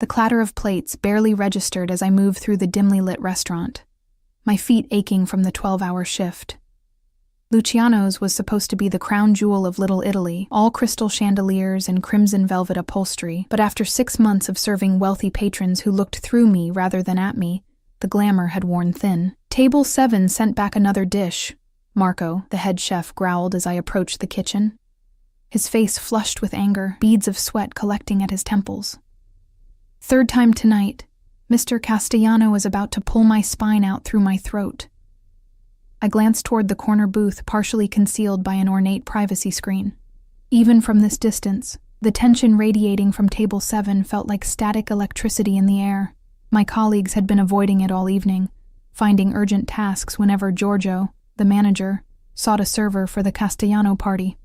The clatter of plates barely registered as I moved through the dimly lit restaurant, my feet aching from the 12-hour shift. Luciano's was supposed to be the crown jewel of Little Italy, all crystal chandeliers and crimson velvet upholstery, but after 6 months of serving wealthy patrons who looked through me rather than at me, the glamour had worn thin. Table 7 sent back another dish, Marco, the head chef, growled as I approached the kitchen. His face flushed with anger, beads of sweat collecting at his temples. Third time tonight, Mr. Castellano is about to pull my spine out through my throat. I glanced toward the corner booth partially concealed by an ornate privacy screen. Even from this distance, the tension radiating from Table 7 felt like static electricity in the air. My colleagues had been avoiding it all evening, finding urgent tasks whenever Giorgio, the manager, sought a server for the Castellano party.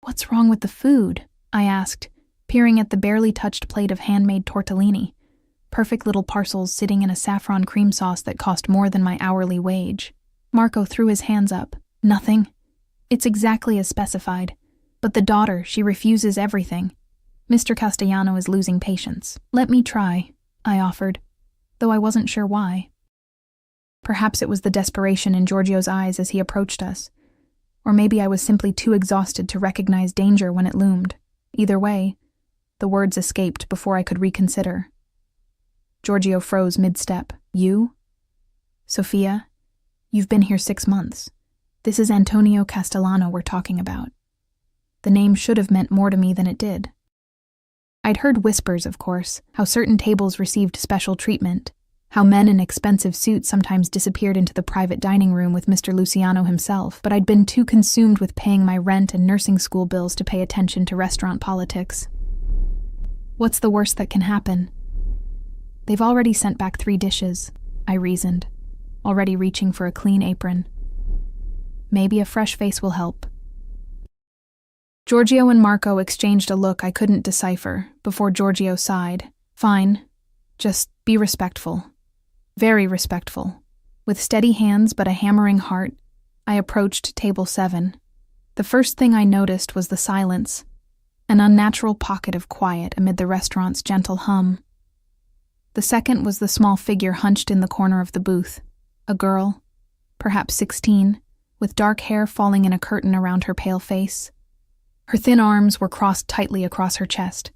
"What's wrong with the food?" I asked, peering at the barely touched plate of handmade tortellini, perfect little parcels sitting in a saffron cream sauce that cost more than my hourly wage. Marco threw his hands up. "Nothing. It's exactly as specified. But the daughter, she refuses everything. Mr. Castellano is losing patience." "Let me try," I offered, though I wasn't sure why. Perhaps it was the desperation in Giorgio's eyes as he approached us, or maybe I was simply too exhausted to recognize danger when it loomed. Either way, the words escaped before I could reconsider. Giorgio froze mid-step. "You? Sophia? You've been here 6 months. This is Antonio Castellano we're talking about." The name should have meant more to me than it did. I'd heard whispers, of course, how certain tables received special treatment, how men in expensive suits sometimes disappeared into the private dining room with Mr. Luciano himself, but I'd been too consumed with paying my rent and nursing school bills to pay attention to restaurant politics. What's the worst that can happen? They've already sent back 3 dishes, I reasoned, already reaching for a clean apron. Maybe a fresh face will help. Giorgio and Marco exchanged a look I couldn't decipher before Giorgio sighed. "Fine. Just be respectful." Very respectful. With steady hands but a hammering heart, I approached Table 7. The first thing I noticed was the silence, an unnatural pocket of quiet amid the restaurant's gentle hum. The second was the small figure hunched in the corner of the booth, a girl, perhaps 16, with dark hair falling in a curtain around her pale face. Her thin arms were crossed tightly across her chest,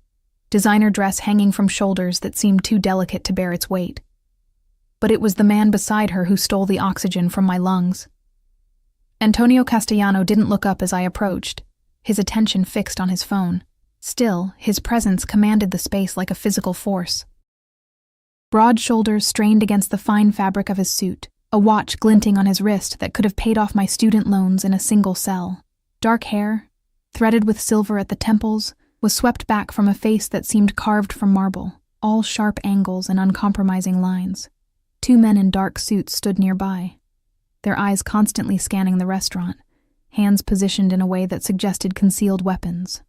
designer dress hanging from shoulders that seemed too delicate to bear its weight. But it was the man beside her who stole the oxygen from my lungs. Antonio Castellano didn't look up as I approached, his attention fixed on his phone. Still, his presence commanded the space like a physical force. Broad shoulders strained against the fine fabric of his suit, a watch glinting on his wrist that could have paid off my student loans in a single cell. Dark hair, threaded with silver at the temples, was swept back from a face that seemed carved from marble, all sharp angles and uncompromising lines. 2 men in dark suits stood nearby, their eyes constantly scanning the restaurant, hands positioned in a way that suggested concealed weapons.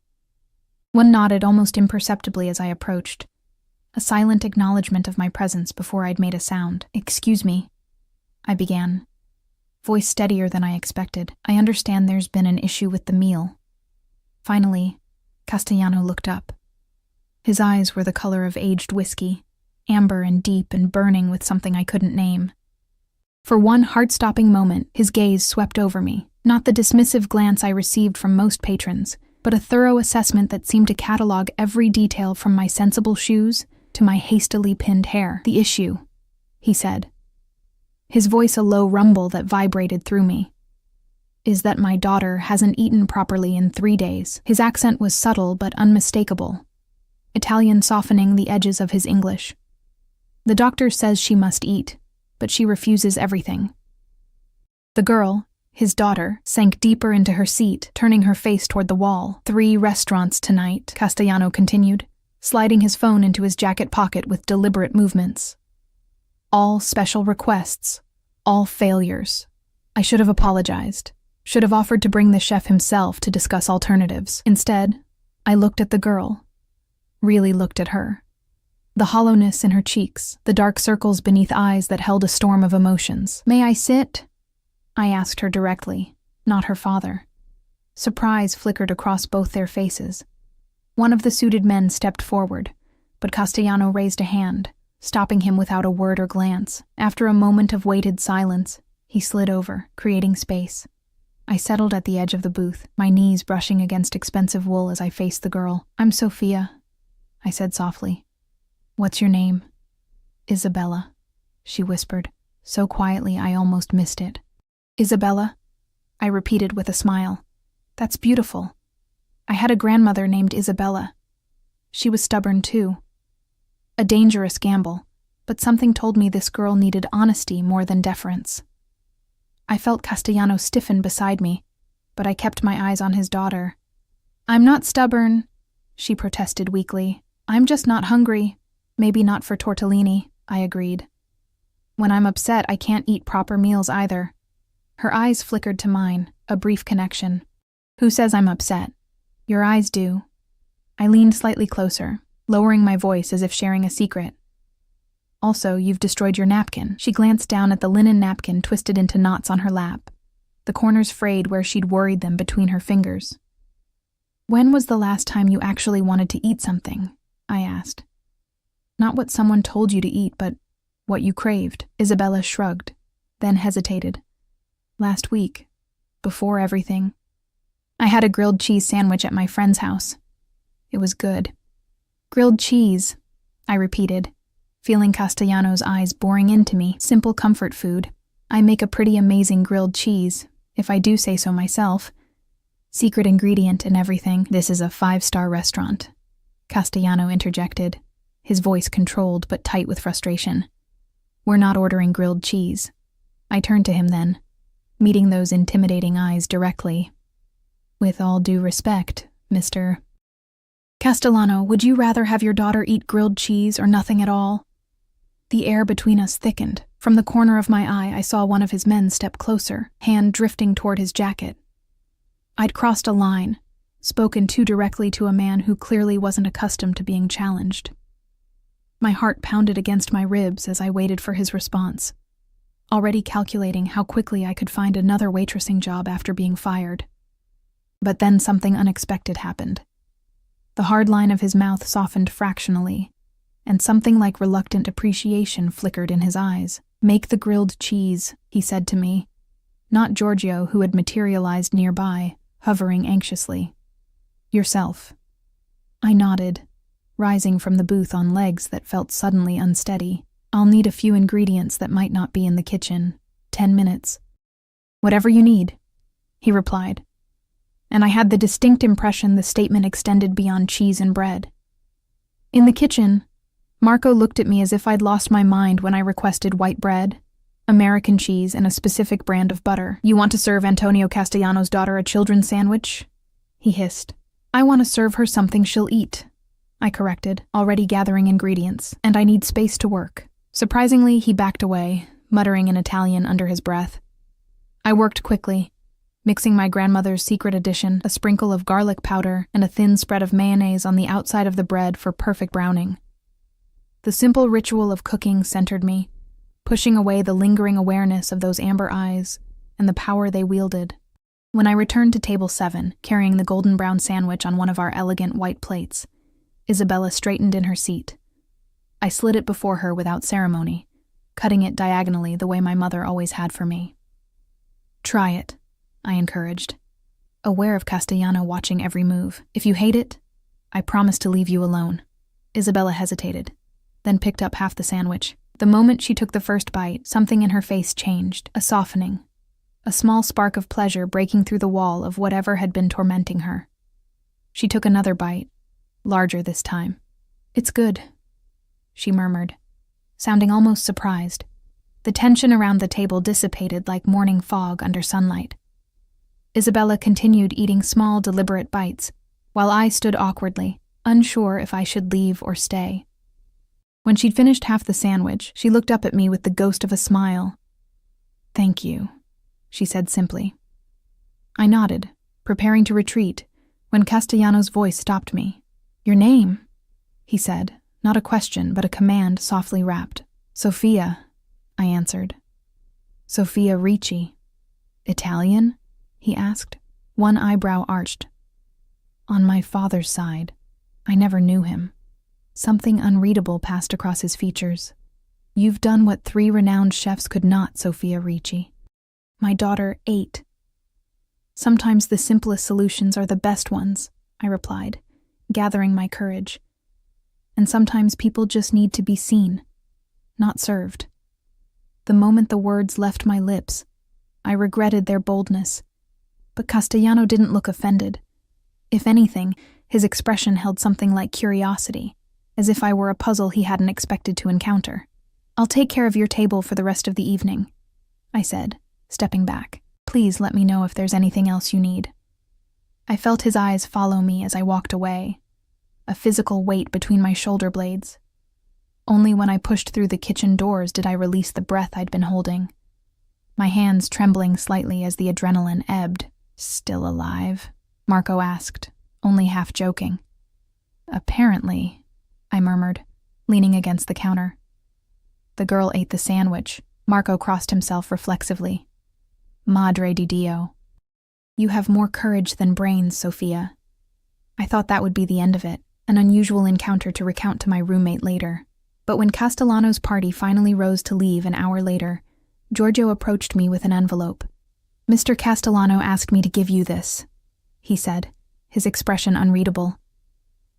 One nodded almost imperceptibly as I approached, a silent acknowledgement of my presence before I'd made a sound. "Excuse me," I began, voice steadier than I expected. "I understand there's been an issue with the meal." Finally, Castellano looked up. His eyes were the color of aged whiskey, amber and deep and burning with something I couldn't name. For one heart-stopping moment, his gaze swept over me, not the dismissive glance I received from most patrons, but a thorough assessment that seemed to catalog every detail from my sensible shoes to my hastily pinned hair. "The issue," he said, his voice a low rumble that vibrated through me, "is that my daughter hasn't eaten properly in 3 days. His accent was subtle but unmistakable, Italian softening the edges of his English. "The doctor says she must eat, but she refuses everything." The girl, his daughter, sank deeper into her seat, turning her face toward the wall. 3 restaurants tonight," Castellano continued, sliding his phone into his jacket pocket with deliberate movements. "All special requests, all failures. I should have apologized. Should have offered to bring the chef himself to discuss alternatives. Instead, I looked at the girl. Really looked at her. The hollowness in her cheeks, the dark circles beneath eyes that held a storm of emotions. "May I sit?" I asked her directly, not her father. Surprise flickered across both their faces. One of the suited men stepped forward, but Castellano raised a hand, stopping him without a word or glance. After a moment of weighted silence, he slid over, creating space. I settled at the edge of the booth, my knees brushing against expensive wool as I faced the girl. "I'm Sophia," I said softly. "What's your name?" "Isabella," she whispered, so quietly I almost missed it. "Isabella?" I repeated with a smile. "That's beautiful. I had a grandmother named Isabella. She was stubborn too. A dangerous gamble, but something told me this girl needed honesty more than deference." I felt Castellano stiffen beside me, but I kept my eyes on his daughter. "I'm not stubborn," she protested weakly. "I'm just not hungry. Maybe not for tortellini," I agreed. "When I'm upset, I can't eat proper meals either." Her eyes flickered to mine, a brief connection. "Who says I'm upset?" "Your eyes do." I leaned slightly closer, lowering my voice as if sharing a secret. "Also, you've destroyed your napkin." She glanced down at the linen napkin twisted into knots on her lap, the corners frayed where she'd worried them between her fingers. "When was the last time you actually wanted to eat something?" I asked. "Not what someone told you to eat, but what you craved." Isabella shrugged, then hesitated. "Last week, before everything. I had a grilled cheese sandwich at my friend's house. It was good." "Grilled cheese," I repeated, feeling Castellano's eyes boring into me. "Simple comfort food. I make a pretty amazing grilled cheese, if I do say so myself. Secret ingredient and everything." "This is a 5-star restaurant," Castellano interjected, his voice controlled but tight with frustration. "We're not ordering grilled cheese." I turned to him then, meeting those intimidating eyes directly. "With all due respect, Mr. Castellano, would you rather have your daughter eat grilled cheese or nothing at all?" The air between us thickened. From the corner of my eye, I saw one of his men step closer, hand drifting toward his jacket. I'd crossed a line, spoken too directly to a man who clearly wasn't accustomed to being challenged. My heart pounded against my ribs as I waited for his response, already calculating how quickly I could find another waitressing job after being fired. But then something unexpected happened. The hard line of his mouth softened fractionally, and something like reluctant appreciation flickered in his eyes. "Make the grilled cheese," he said to me, not Giorgio, who had materialized nearby, hovering anxiously. "Yourself." I nodded, rising from the booth on legs that felt suddenly unsteady. "I'll need a few ingredients that might not be in the kitchen. 10 minutes. "Whatever you need," he replied. And I had the distinct impression the statement extended beyond cheese and bread. In the kitchen, Marco looked at me as if I'd lost my mind when I requested white bread, American cheese, and a specific brand of butter. "You want to serve Antonio Castellano's daughter a children's sandwich?" he hissed. "I want to serve her something she'll eat," I corrected, already gathering ingredients, "and I need space to work." Surprisingly, he backed away, muttering in Italian under his breath. I worked quickly, mixing my grandmother's secret addition, a sprinkle of garlic powder and a thin spread of mayonnaise on the outside of the bread for perfect browning. The simple ritual of cooking centered me, pushing away the lingering awareness of those amber eyes and the power they wielded. When I returned to table 7, carrying the golden brown sandwich on one of our elegant white plates, Isabella straightened in her seat. I slid it before her without ceremony, cutting it diagonally the way my mother always had for me. "Try it," I encouraged, aware of Castellano watching every move. "If you hate it, I promise to leave you alone." Isabella hesitated, then picked up half the sandwich. The moment she took the first bite, something in her face changed, a softening, a small spark of pleasure breaking through the wall of whatever had been tormenting her. She took another bite, larger this time. "It's good," she murmured, sounding almost surprised. The tension around the table dissipated like morning fog under sunlight. Isabella continued eating small, deliberate bites, while I stood awkwardly, unsure if I should leave or stay. When she'd finished half the sandwich, she looked up at me with the ghost of a smile. "Thank you," she said simply. I nodded, preparing to retreat, when Castellano's voice stopped me. "Your name?" he said, not a question but a command softly rapped. "Sophia," I answered. "Sophia Ricci." "Italian?" he asked, one eyebrow arched. "On my father's side. I never knew him." Something unreadable passed across his features. You've done what 3 renowned chefs could not, Sophia Ricci. My daughter ate. Sometimes the simplest solutions are the best ones, I replied, gathering my courage. And sometimes people just need to be seen, not served. The moment the words left my lips, I regretted their boldness. But Castellano didn't look offended. If anything, his expression held something like curiosity, as if I were a puzzle he hadn't expected to encounter. I'll take care of your table for the rest of the evening, I said, stepping back. Please let me know if there's anything else you need. I felt his eyes follow me as I walked away, a physical weight between my shoulder blades. Only when I pushed through the kitchen doors did I release the breath I'd been holding, my hands trembling slightly as the adrenaline ebbed. Still alive? Marco asked, only half joking. Apparently, I murmured, leaning against the counter. The girl ate the sandwich. Marco crossed himself reflexively. Madre di Dio. You have more courage than brains, Sophia. I thought that would be the end of it, an unusual encounter to recount to my roommate later. But when Castellano's party finally rose to leave an hour later, Giorgio approached me with an envelope. Mr. Castellano asked me to give you this, he said, his expression unreadable.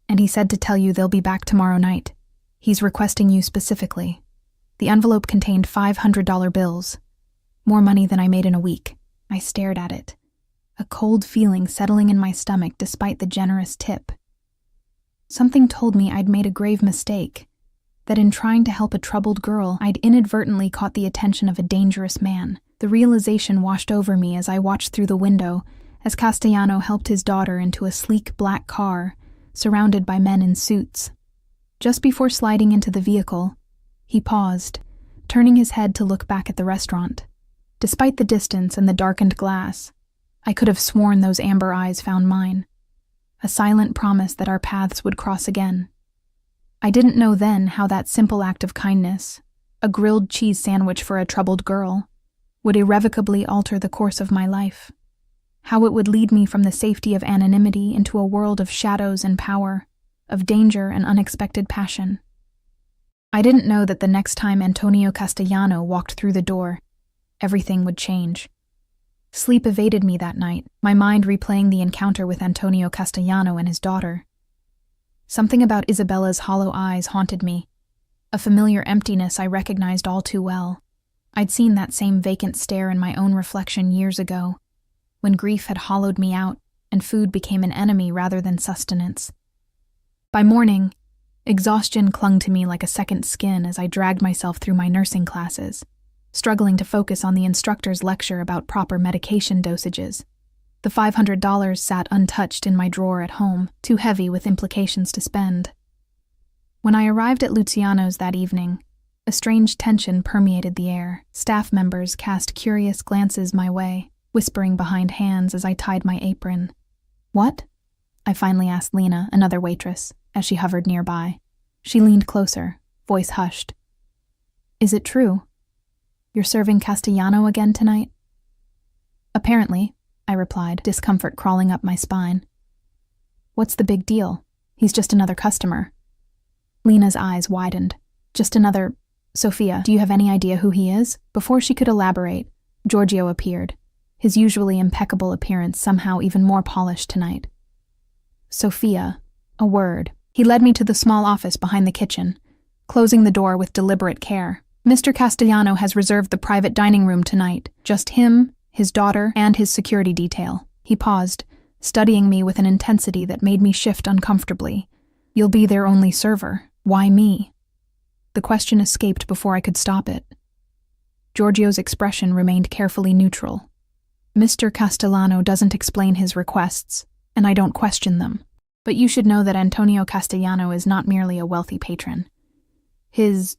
And he said to tell you they'll be back tomorrow night. He's requesting you specifically. The envelope contained $500 bills, more money than I made in a week. I stared at it, a cold feeling settling in my stomach despite the generous tip. Something told me I'd made a grave mistake, that in trying to help a troubled girl, I'd inadvertently caught the attention of a dangerous man. The realization washed over me as I watched through the window as Castellano helped his daughter into a sleek black car, surrounded by men in suits. Just before sliding into the vehicle, he paused, turning his head to look back at the restaurant. Despite the distance and the darkened glass, I could have sworn those amber eyes found mine, a silent promise that our paths would cross again. I didn't know then how that simple act of kindness, a grilled cheese sandwich for a troubled girl, would irrevocably alter the course of my life, how it would lead me from the safety of anonymity into a world of shadows and power, of danger and unexpected passion. I didn't know that the next time Antonio Castellano walked through the door, everything would change. Sleep evaded me that night, my mind replaying the encounter with Antonio Castellano and his daughter. Something about Isabella's hollow eyes haunted me, a familiar emptiness I recognized all too well. I'd seen that same vacant stare in my own reflection years ago, when grief had hollowed me out and food became an enemy rather than sustenance. By morning, exhaustion clung to me like a second skin as I dragged myself through my nursing classes, struggling to focus on the instructor's lecture about proper medication dosages. The $500 sat untouched in my drawer at home, too heavy with implications to spend. When I arrived at Luciano's that evening, a strange tension permeated the air. Staff members cast curious glances my way, whispering behind hands as I tied my apron. What? I finally asked Lena, another waitress, as she hovered nearby. She leaned closer, voice hushed. Is it true? You're serving Castellano again tonight? Apparently, I replied, discomfort crawling up my spine. What's the big deal? He's just another customer. Lena's eyes widened. Just another... Sophia, do you have any idea who he is? Before she could elaborate, Giorgio appeared, his usually impeccable appearance somehow even more polished tonight. Sophia, a word. He led me to the small office behind the kitchen, closing the door with deliberate care. Mr. Castellano has reserved the private dining room tonight. Just him, his daughter, and his security detail. He paused, studying me with an intensity that made me shift uncomfortably. You'll be their only server. Why me? The question escaped before I could stop it. Giorgio's expression remained carefully neutral. Mr. Castellano doesn't explain his requests, and I don't question them. But you should know that Antonio Castellano is not merely a wealthy patron. His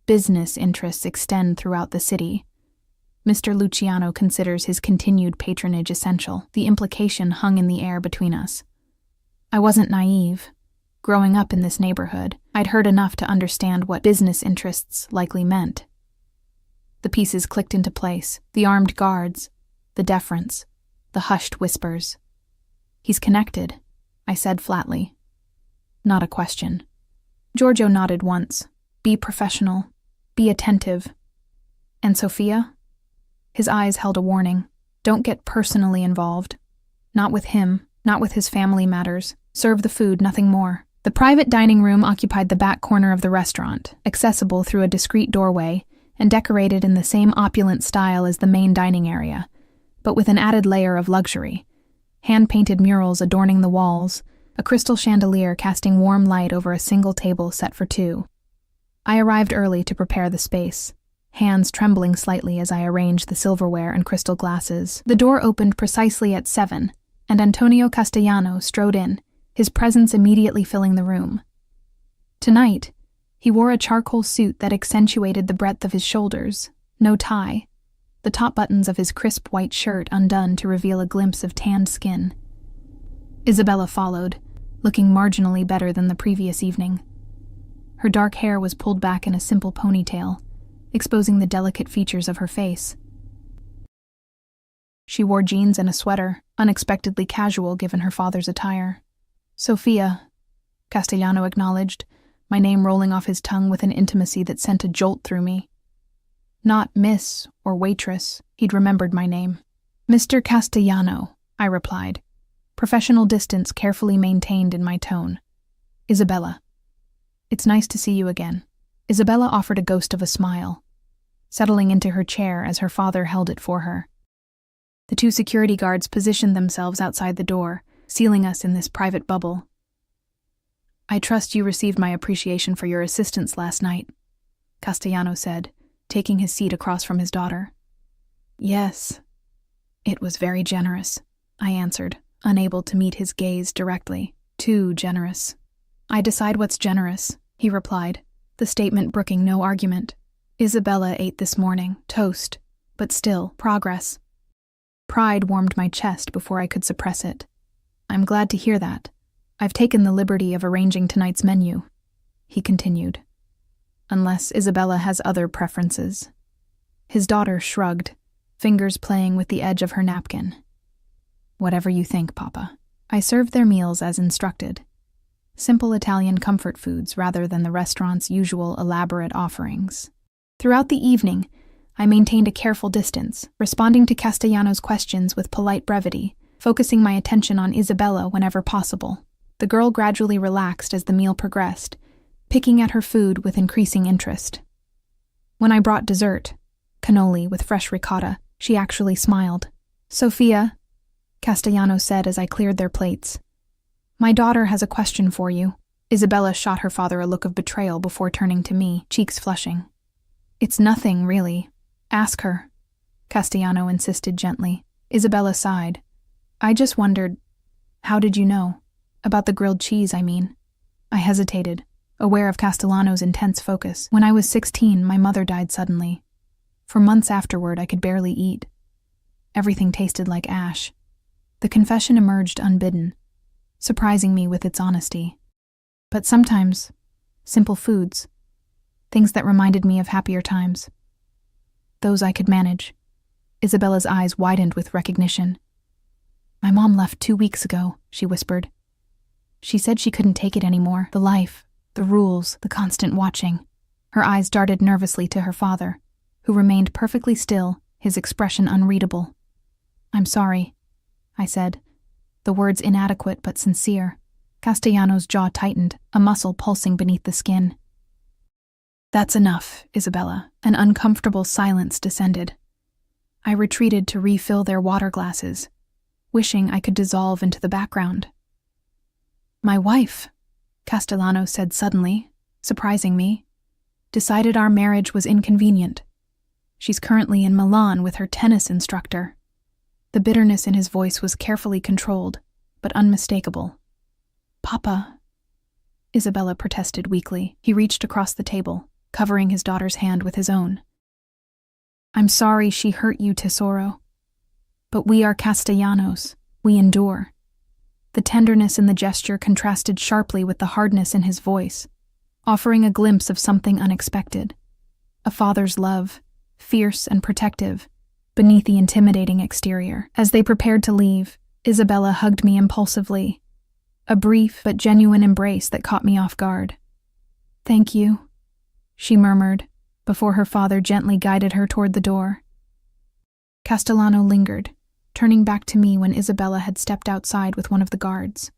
business interests extend throughout the city. Mr. Luciano considers his continued patronage essential. The implication hung in the air between us. I wasn't naive. Growing up in this neighborhood, I'd heard enough to understand what business interests likely meant. The pieces clicked into place, the armed guards, the deference, the hushed whispers. He's connected, I said flatly. Not a question. Giorgio nodded once. Be professional. Be attentive. And Sophia? His eyes held a warning. Don't get personally involved. Not with him, not with his family matters. Serve the food, nothing more. The private dining room occupied the back corner of the restaurant, accessible through a discreet doorway, and decorated in the same opulent style as the main dining area, but with an added layer of luxury. Hand-painted murals adorning the walls, a crystal chandelier casting warm light over a single table set for two. I arrived early to prepare the space, hands trembling slightly as I arranged the silverware and crystal glasses. The door opened precisely at 7, and Antonio Castellano strode in, his presence immediately filling the room. Tonight, he wore a charcoal suit that accentuated the breadth of his shoulders, no tie, the top buttons of his crisp white shirt undone to reveal a glimpse of tanned skin. Isabella followed, looking marginally better than the previous evening. Her dark hair was pulled back in a simple ponytail, exposing the delicate features of her face. She wore jeans and a sweater, unexpectedly casual given her father's attire. Sophia, Castellano acknowledged, my name rolling off his tongue with an intimacy that sent a jolt through me. Not miss or waitress, he'd remembered my name. Mr. Castellano, I replied, professional distance carefully maintained in my tone. Isabella. It's nice to see you again. Isabella offered a ghost of a smile, settling into her chair as her father held it for her. The two security guards positioned themselves outside the door, sealing us in this private bubble. I trust you received my appreciation for your assistance last night, Castellano said, taking his seat across from his daughter. Yes. It was very generous, I answered, unable to meet his gaze directly. Too generous. I decide what's generous, he replied, the statement brooking no argument. Isabella ate this morning, toast, but still, progress. Pride warmed my chest before I could suppress it. I'm glad to hear that. I've taken the liberty of arranging tonight's menu, he continued. Unless Isabella has other preferences. His daughter shrugged, fingers playing with the edge of her napkin. Whatever you think, Papa. I served their meals as instructed. Simple Italian comfort foods rather than the restaurant's usual elaborate offerings. Throughout the evening, I maintained a careful distance, responding to Castellano's questions with polite brevity, focusing my attention on Isabella whenever possible. The girl gradually relaxed as the meal progressed, picking at her food with increasing interest. When I brought dessert, cannoli with fresh ricotta, she actually smiled. Sophia, Castellano said as I cleared their plates. My daughter has a question for you. Isabella shot her father a look of betrayal before turning to me, cheeks flushing. It's nothing, really. Ask her, Castellano insisted gently. Isabella sighed. I just wondered, how did you know? About the grilled cheese, I mean. I hesitated, aware of Castellano's intense focus. When I was 16, my mother died suddenly. For months afterward, I could barely eat. Everything tasted like ash. The confession emerged unbidden, surprising me with its honesty. But sometimes, simple foods, things that reminded me of happier times. Those I could manage. Isabella's eyes widened with recognition. My mom left 2 weeks ago, she whispered. She said she couldn't take it anymore. The life, the rules, the constant watching. Her eyes darted nervously to her father, who remained perfectly still, his expression unreadable. I'm sorry, I said, the words inadequate but sincere. Castellano's jaw tightened, a muscle pulsing beneath the skin. That's enough, Isabella. An uncomfortable silence descended. I retreated to refill their water glasses, wishing I could dissolve into the background. My wife, Castellano said suddenly, surprising me, decided our marriage was inconvenient. She's currently in Milan with her tennis instructor. The bitterness in his voice was carefully controlled, but unmistakable. Papa, Isabella protested weakly. He reached across the table, covering his daughter's hand with his own. I'm sorry she hurt you, Tesoro. But we are Castellanos. We endure. The tenderness in the gesture contrasted sharply with the hardness in his voice, offering a glimpse of something unexpected. A father's love, fierce and protective, beneath the intimidating exterior. As they prepared to leave, Isabella hugged me impulsively, a brief but genuine embrace that caught me off guard. Thank you, she murmured, before her father gently guided her toward the door. Castellano lingered, turning back to me when Isabella had stepped outside with one of the guards.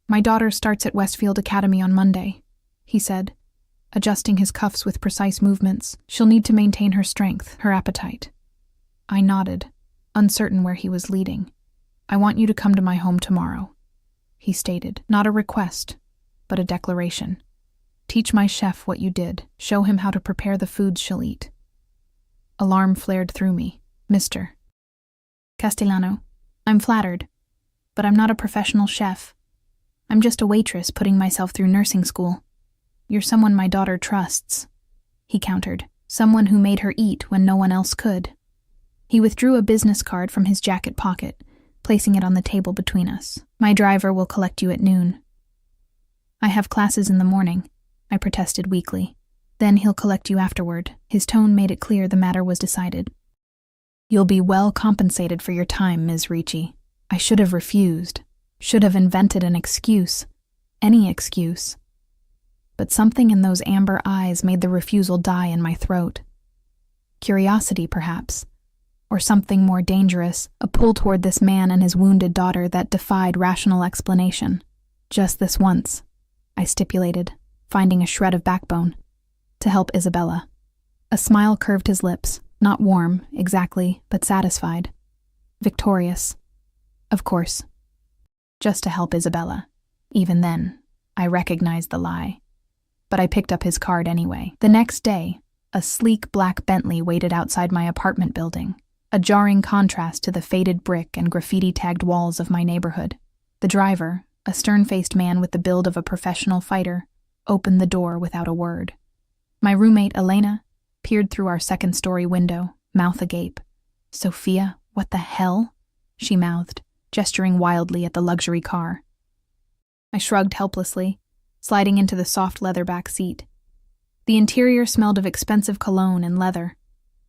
My daughter starts at Westfield Academy on Monday, he said, adjusting his cuffs with precise movements. She'll need to maintain her strength, her appetite. I nodded, uncertain where he was leading. I want you to come to my home tomorrow, he stated. Not a request, but a declaration. Teach my chef what you did. Show him how to prepare the foods she'll eat. Alarm flared through me. Mr. Castellano, I'm flattered, but I'm not a professional chef. I'm just a waitress putting myself through nursing school. You're someone my daughter trusts, he countered. Someone who made her eat when no one else could. He withdrew a business card from his jacket pocket, placing it on the table between us. My driver will collect you at noon. I have classes in the morning, I protested weakly. Then he'll collect you afterward. His tone made it clear the matter was decided. You'll be well compensated for your time, Ms. Ricci. I should have refused. Should have invented an excuse. Any excuse. But something in those amber eyes made the refusal die in my throat. Curiosity, perhaps. Or something more dangerous, a pull toward this man and his wounded daughter that defied rational explanation. Just this once, I stipulated, finding a shred of backbone. To help Isabella. A smile curved his lips, not warm, exactly, but satisfied. Victorious. Of course. Just to help Isabella. Even then, I recognized the lie. But I picked up his card anyway. The next day, a sleek black Bentley waited outside my apartment building, a jarring contrast to the faded brick and graffiti-tagged walls of my neighborhood. The driver, a stern-faced man with the build of a professional fighter, opened the door without a word. My roommate, Elena, peered through our second-story window, mouth agape. Sophia, what the hell? She mouthed, gesturing wildly at the luxury car. I shrugged helplessly, sliding into the soft leather back seat. The interior smelled of expensive cologne and leather,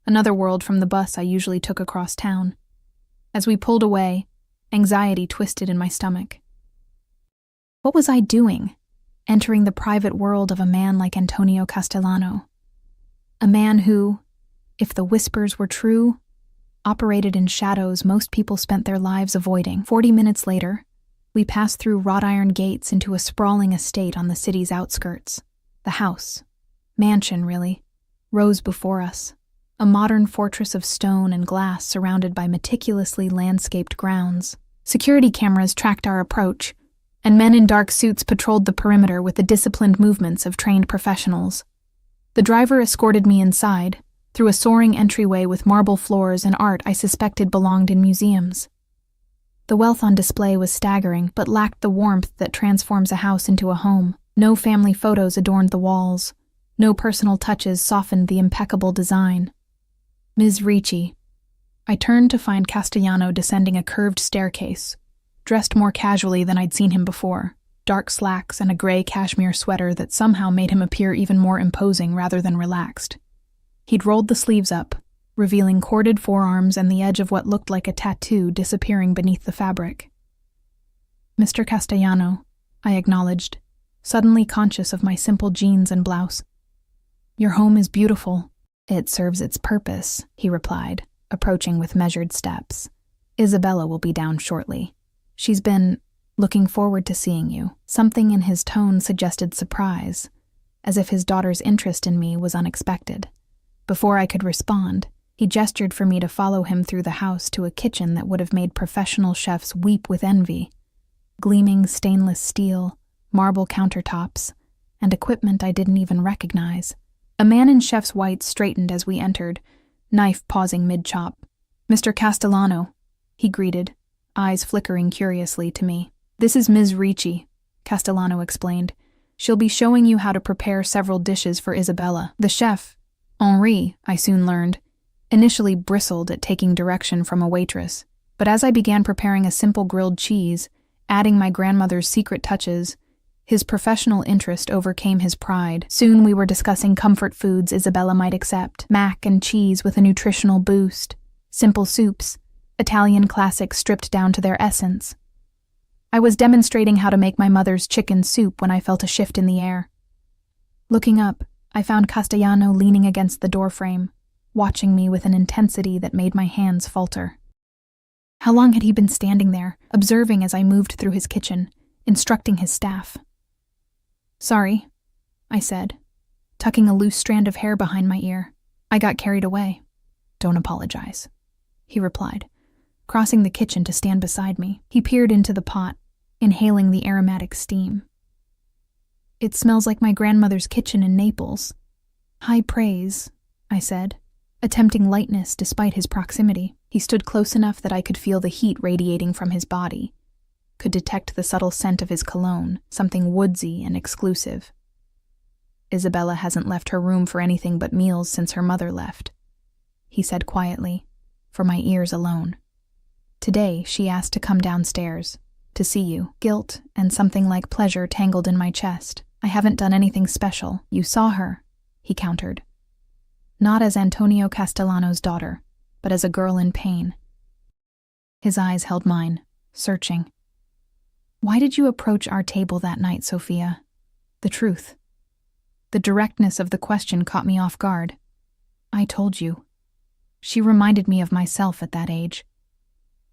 another world from the bus I usually took across town. As we pulled away, anxiety twisted in my stomach. What was I doing, entering the private world of a man like Antonio Castellano? A man who, if the whispers were true, operated in shadows most people spent their lives avoiding. 40 minutes later, we passed through wrought iron gates into a sprawling estate on the city's outskirts. The house, mansion really, rose before us, a modern fortress of stone and glass surrounded by meticulously landscaped grounds. Security cameras tracked our approach, and men in dark suits patrolled the perimeter with the disciplined movements of trained professionals. The driver escorted me inside, through a soaring entryway with marble floors and art I suspected belonged in museums. The wealth on display was staggering, but lacked the warmth that transforms a house into a home. No family photos adorned the walls. No personal touches softened the impeccable design. Ms. Ricci. I turned to find Castellano descending a curved staircase, dressed more casually than I'd seen him before, dark slacks and a gray cashmere sweater that somehow made him appear even more imposing rather than relaxed. He'd rolled the sleeves up, revealing corded forearms and the edge of what looked like a tattoo disappearing beneath the fabric. Mr. Castellano, I acknowledged, suddenly conscious of my simple jeans and blouse. Your home is beautiful. It serves its purpose, he replied, approaching with measured steps. Isabella will be down shortly. She's been looking forward to seeing you. Something in his tone suggested surprise, as if his daughter's interest in me was unexpected. Before I could respond, he gestured for me to follow him through the house to a kitchen that would have made professional chefs weep with envy. Gleaming stainless steel, marble countertops, and equipment I didn't even recognize. A man in chef's whites straightened as we entered, knife pausing mid-chop. Mr. Castellano, he greeted, eyes flickering curiously to me. This is Ms. Ricci, Castellano explained. She'll be showing you how to prepare several dishes for Isabella. The chef, Henri, I soon learned, initially bristled at taking direction from a waitress, but as I began preparing a simple grilled cheese, adding my grandmother's secret touches, his professional interest overcame his pride. Soon we were discussing comfort foods Isabella might accept, mac and cheese with a nutritional boost, simple soups, Italian classics stripped down to their essence. I was demonstrating how to make my mother's chicken soup when I felt a shift in the air. Looking up, I found Castellano leaning against the doorframe, watching me with an intensity that made my hands falter. How long had he been standing there, observing as I moved through his kitchen, instructing his staff? "Sorry," I said, tucking a loose strand of hair behind my ear. "I got carried away." "Don't apologize," he replied, crossing the kitchen to stand beside me. He peered into the pot, inhaling the aromatic steam. "It smells like my grandmother's kitchen in Naples." "High praise," I said, attempting lightness despite his proximity. He stood close enough that I could feel the heat radiating from his body, could detect the subtle scent of his cologne, something woodsy and exclusive. "Isabella hasn't left her room for anything but meals since her mother left," he said quietly, for my ears alone. "Today she asked to come downstairs, to see you." Guilt and something like pleasure tangled in my chest. "I haven't done anything special. You saw her," he countered. "Not as Antonio Castellano's daughter, but as a girl in pain." His eyes held mine, searching. "Why did you approach our table that night, Sophia?" The truth. The directness of the question caught me off guard. "I told you." She reminded me of myself at that age.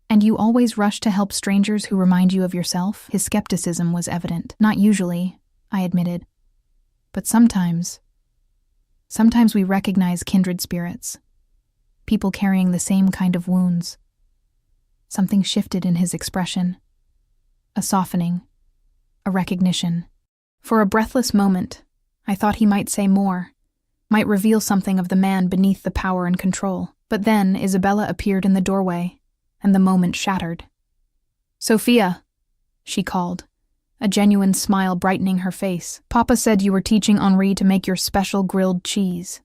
"And you always rush to help strangers who remind you of yourself?" His skepticism was evident. "Not usually," I admitted. "But sometimes we recognize kindred spirits, people carrying the same kind of wounds." Something shifted in his expression. A softening, a recognition. For a breathless moment, I thought he might say more, might reveal something of the man beneath the power and control. But then Isabella appeared in the doorway, and the moment shattered. "Sophia," she called, a genuine smile brightening her face. "Papa said you were teaching Henri to make your special grilled cheese."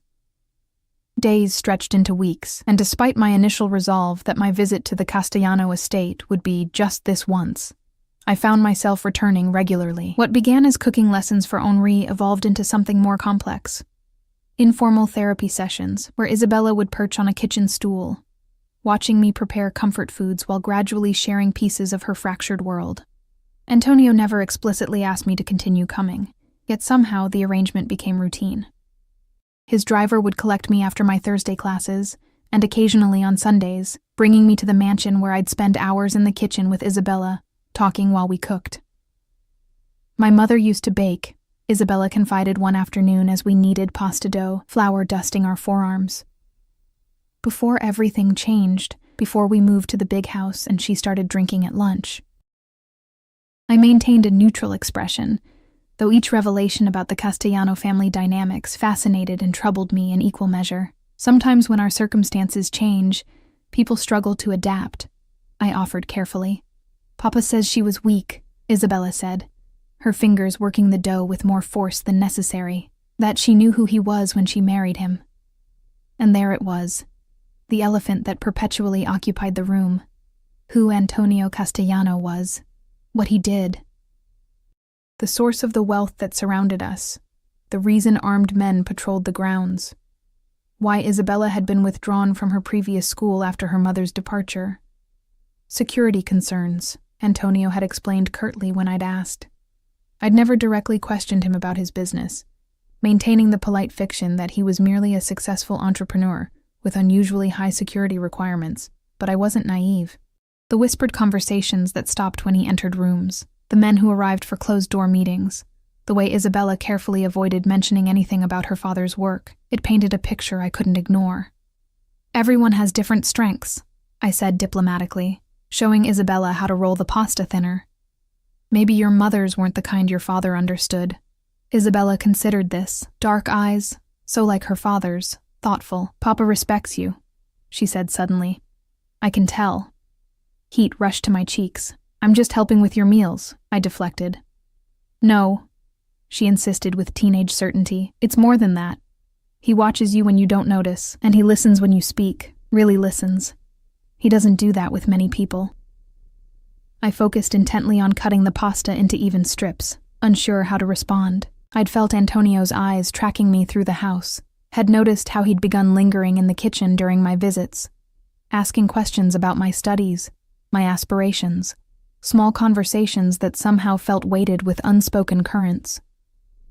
Days stretched into weeks, and despite my initial resolve that my visit to the Castellano estate would be just this once, I found myself returning regularly. What began as cooking lessons for Henri evolved into something more complex. Informal therapy sessions, where Isabella would perch on a kitchen stool, watching me prepare comfort foods while gradually sharing pieces of her fractured world. Antonio never explicitly asked me to continue coming, yet somehow the arrangement became routine. His driver would collect me after my Thursday classes, and occasionally on Sundays, bringing me to the mansion where I'd spend hours in the kitchen with Isabella, talking while we cooked. "My mother used to bake," Isabella confided one afternoon as we kneaded pasta dough, flour dusting our forearms. "Before everything changed, before we moved to the big house and she started drinking at lunch." I maintained a neutral expression, though each revelation about the Castellano family dynamics fascinated and troubled me in equal measure. "Sometimes when our circumstances change, people struggle to adapt," I offered carefully. "Papa says she was weak," Isabella said, her fingers working the dough with more force than necessary, "that she knew who he was when she married him." And there it was, the elephant that perpetually occupied the room, who Antonio Castellano was, what he did. The source of the wealth that surrounded us, the reason armed men patrolled the grounds, why Isabella had been withdrawn from her previous school after her mother's departure. "Security concerns," Antonio had explained curtly when I'd asked. I'd never directly questioned him about his business, maintaining the polite fiction that he was merely a successful entrepreneur with unusually high security requirements, but I wasn't naive. The whispered conversations that stopped when he entered rooms, the men who arrived for closed-door meetings, the way Isabella carefully avoided mentioning anything about her father's work, it painted a picture I couldn't ignore. "Everyone has different strengths," I said diplomatically, showing Isabella how to roll the pasta thinner. "Maybe your mother's weren't the kind your father understood." Isabella considered this, dark eyes, so like her father's, thoughtful. "Papa respects you," she said suddenly. "I can tell." Heat rushed to my cheeks. "I'm just helping with your meals," I deflected. "No," she insisted with teenage certainty. "It's more than that. He watches you when you don't notice, and he listens when you speak, really listens. He doesn't do that with many people." I focused intently on cutting the pasta into even strips, unsure how to respond. I'd felt Antonio's eyes tracking me through the house, had noticed how he'd begun lingering in the kitchen during my visits, asking questions about my studies, my aspirations, small conversations that somehow felt weighted with unspoken currents.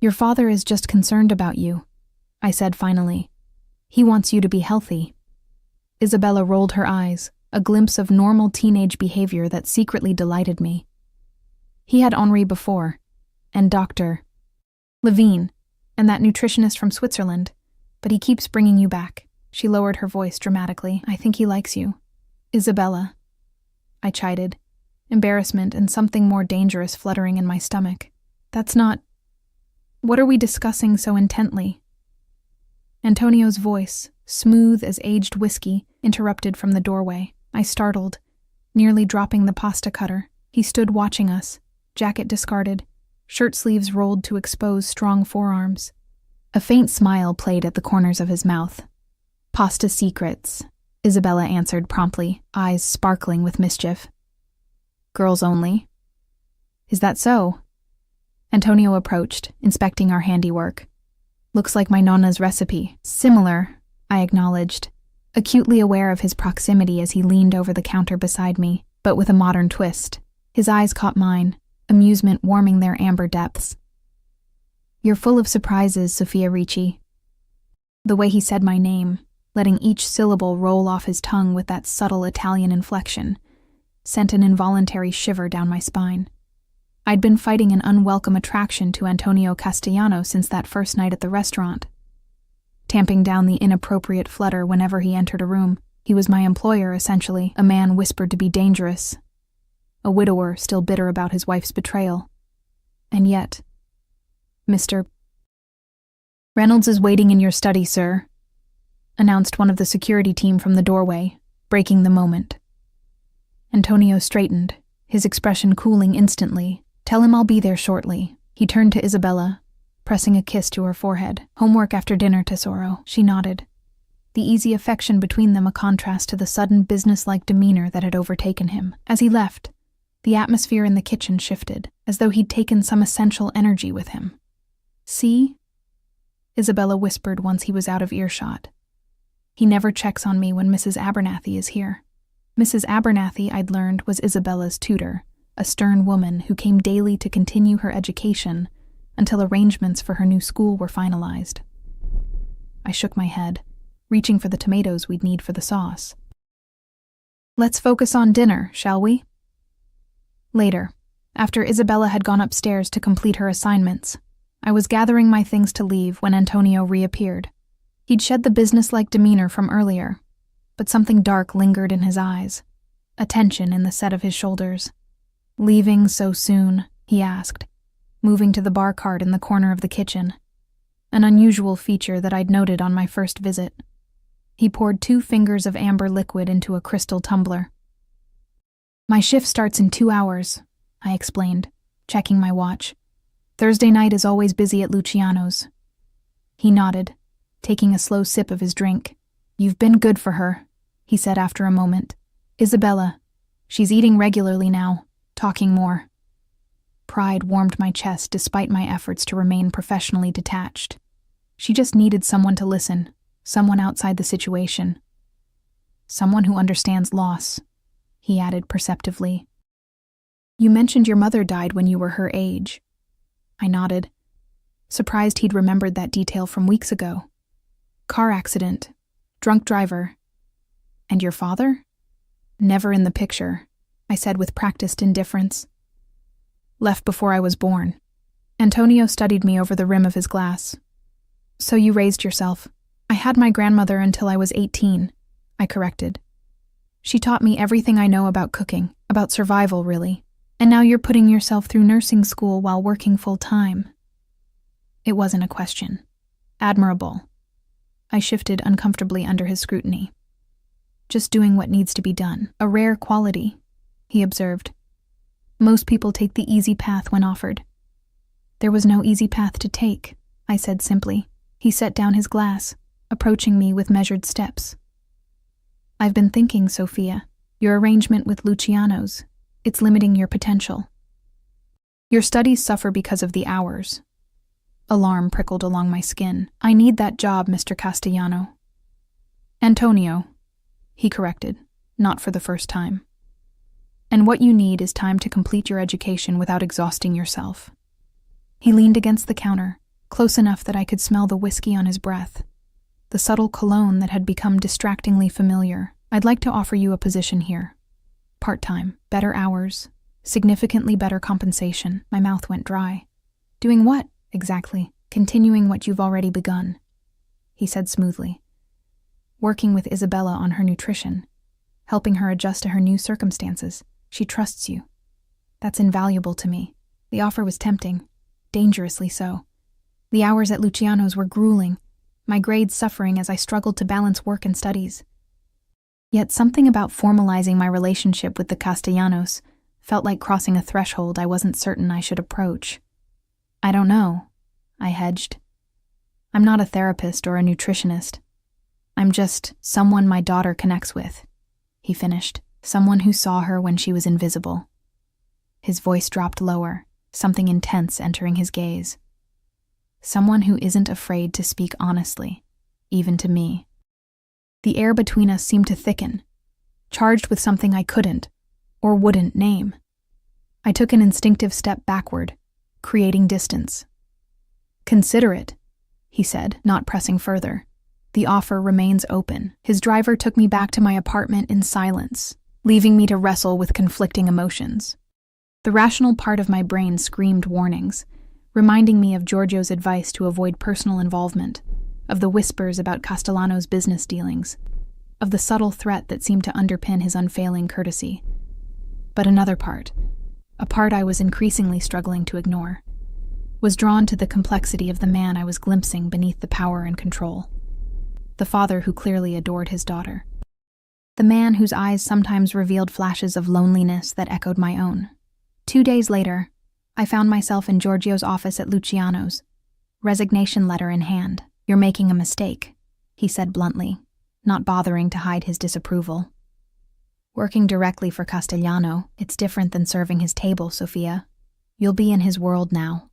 Your father is just concerned about you, I said finally. He wants you to be healthy. Isabella rolled her eyes, a glimpse of normal teenage behavior that secretly delighted me. He had Henri before, and Dr. Levine, and that nutritionist from Switzerland, but he keeps bringing you back. She lowered her voice dramatically. I think he likes you. Isabella, I chided, embarrassment and something more dangerous fluttering in my stomach. That's not... What are we discussing so intently? Antonio's voice, smooth as aged whiskey, interrupted from the doorway. I startled, nearly dropping the pasta cutter. He stood watching us, jacket discarded, shirt sleeves rolled to expose strong forearms. A faint smile played at the corners of his mouth. Pasta secrets, Isabella answered promptly, eyes sparkling with mischief. Girls only. Is that so? Antonio approached, inspecting our handiwork. Looks like my nonna's recipe. Similar, I acknowledged, acutely aware of his proximity as he leaned over the counter beside me, but with a modern twist. His eyes caught mine, amusement warming their amber depths. You're full of surprises, Sophia Ricci. The way he said my name, letting each syllable roll off his tongue with that subtle Italian inflection, sent an involuntary shiver down my spine. I'd been fighting an unwelcome attraction to Antonio Castellano since that first night at the restaurant. Tamping down the inappropriate flutter whenever he entered a room. He was my employer, essentially, a man whispered to be dangerous, a widower still bitter about his wife's betrayal. And yet, Mr. Reynolds is waiting in your study, sir, announced one of the security team from the doorway, breaking the moment. Antonio straightened, his expression cooling instantly. Tell him I'll be there shortly. He turned to Isabella, pressing a kiss to her forehead. Homework after dinner, Tesoro. She nodded, the easy affection between them a contrast to the sudden businesslike demeanor that had overtaken him. As he left, the atmosphere in the kitchen shifted, as though he'd taken some essential energy with him. See? Isabella whispered once he was out of earshot. He never checks on me when Mrs. Abernathy is here. Mrs. Abernathy, I'd learned, was Isabella's tutor, a stern woman who came daily to continue her education until arrangements for her new school were finalized. I shook my head, reaching for the tomatoes we'd need for the sauce. Let's focus on dinner, shall we? Later, after Isabella had gone upstairs to complete her assignments, I was gathering my things to leave when Antonio reappeared. He'd shed the businesslike demeanor from earlier, but something dark lingered in his eyes, a tension in the set of his shoulders. Leaving so soon? He asked, moving to the bar cart in the corner of the kitchen, an unusual feature that I'd noted on my first visit. He poured 2 fingers of amber liquid into a crystal tumbler. My shift starts in 2 hours, I explained, checking my watch. Thursday night is always busy at Luciano's. He nodded, taking a slow sip of his drink. You've been good for her, he said after a moment. Isabella, she's eating regularly now, talking more. Pride warmed my chest despite my efforts to remain professionally detached. She just needed someone to listen, someone outside the situation. Someone who understands loss, he added perceptively. You mentioned your mother died when you were her age. I nodded, surprised he'd remembered that detail from weeks ago. Car accident, drunk driver. And your father? Never in the picture, I said with practiced indifference. Left before I was born. Antonio studied me over the rim of his glass. So you raised yourself. I had my grandmother until I was 18, I corrected. She taught me everything I know about cooking, about survival, really. And now you're putting yourself through nursing school while working full-time. It wasn't a question. Admirable. I shifted uncomfortably under his scrutiny. Just doing what needs to be done. A rare quality, he observed. Most people take the easy path when offered. There was no easy path to take, I said simply. He set down his glass, approaching me with measured steps. I've been thinking, Sophia, your arrangement with Luciano's, it's limiting your potential. Your studies suffer because of the hours. Alarm prickled along my skin. I need that job, Mr. Castellano. Antonio, he corrected, not for the first time. And what you need is time to complete your education without exhausting yourself. He leaned against the counter, close enough that I could smell the whiskey on his breath, the subtle cologne that had become distractingly familiar. I'd like to offer you a position here. Part-time, better hours, significantly better compensation. My mouth went dry. Doing what, exactly? Continuing what you've already begun, he said smoothly. Working with Isabella on her nutrition, helping her adjust to her new circumstances. She trusts you. That's invaluable to me. The offer was tempting, dangerously so. The hours at Luciano's were grueling, my grades suffering as I struggled to balance work and studies. Yet something about formalizing my relationship with the Castellanos felt like crossing a threshold I wasn't certain I should approach. I don't know, I hedged. I'm not a therapist or a nutritionist. I'm just someone my daughter connects with, he finished. Someone who saw her when she was invisible. His voice dropped lower, something intense entering his gaze. Someone who isn't afraid to speak honestly, even to me. The air between us seemed to thicken, charged with something I couldn't, or wouldn't name. I took an instinctive step backward, creating distance. Consider it, he said, not pressing further. The offer remains open. His driver took me back to my apartment in silence, leaving me to wrestle with conflicting emotions. The rational part of my brain screamed warnings, reminding me of Giorgio's advice to avoid personal involvement, of the whispers about Castellano's business dealings, of the subtle threat that seemed to underpin his unfailing courtesy. But another part, a part I was increasingly struggling to ignore, was drawn to the complexity of the man I was glimpsing beneath the power and control. The father who clearly adored his daughter. The man whose eyes sometimes revealed flashes of loneliness that echoed my own. 2 days later, I found myself in Giorgio's office at Luciano's, resignation letter in hand. You're making a mistake, he said bluntly, not bothering to hide his disapproval. Working directly for Castellano, it's different than serving his table, Sophia. You'll be in his world now.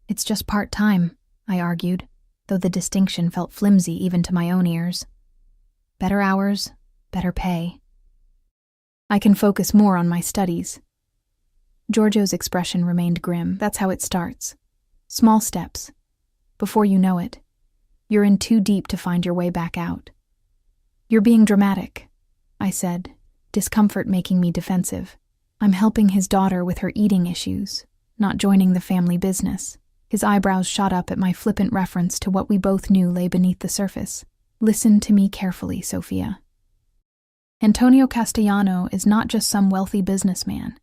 It's just part-time, I argued, though the distinction felt flimsy even to my own ears. Better hours, better pay. I can focus more on my studies. Giorgio's expression remained grim. That's how it starts. Small steps. Before you know it, you're in too deep to find your way back out. You're being dramatic, I said, discomfort making me defensive. I'm helping his daughter with her eating issues, not joining the family business. His eyebrows shot up at my flippant reference to what we both knew lay beneath the surface. Listen to me carefully, Sophia. Antonio Castellano is not just some wealthy businessman.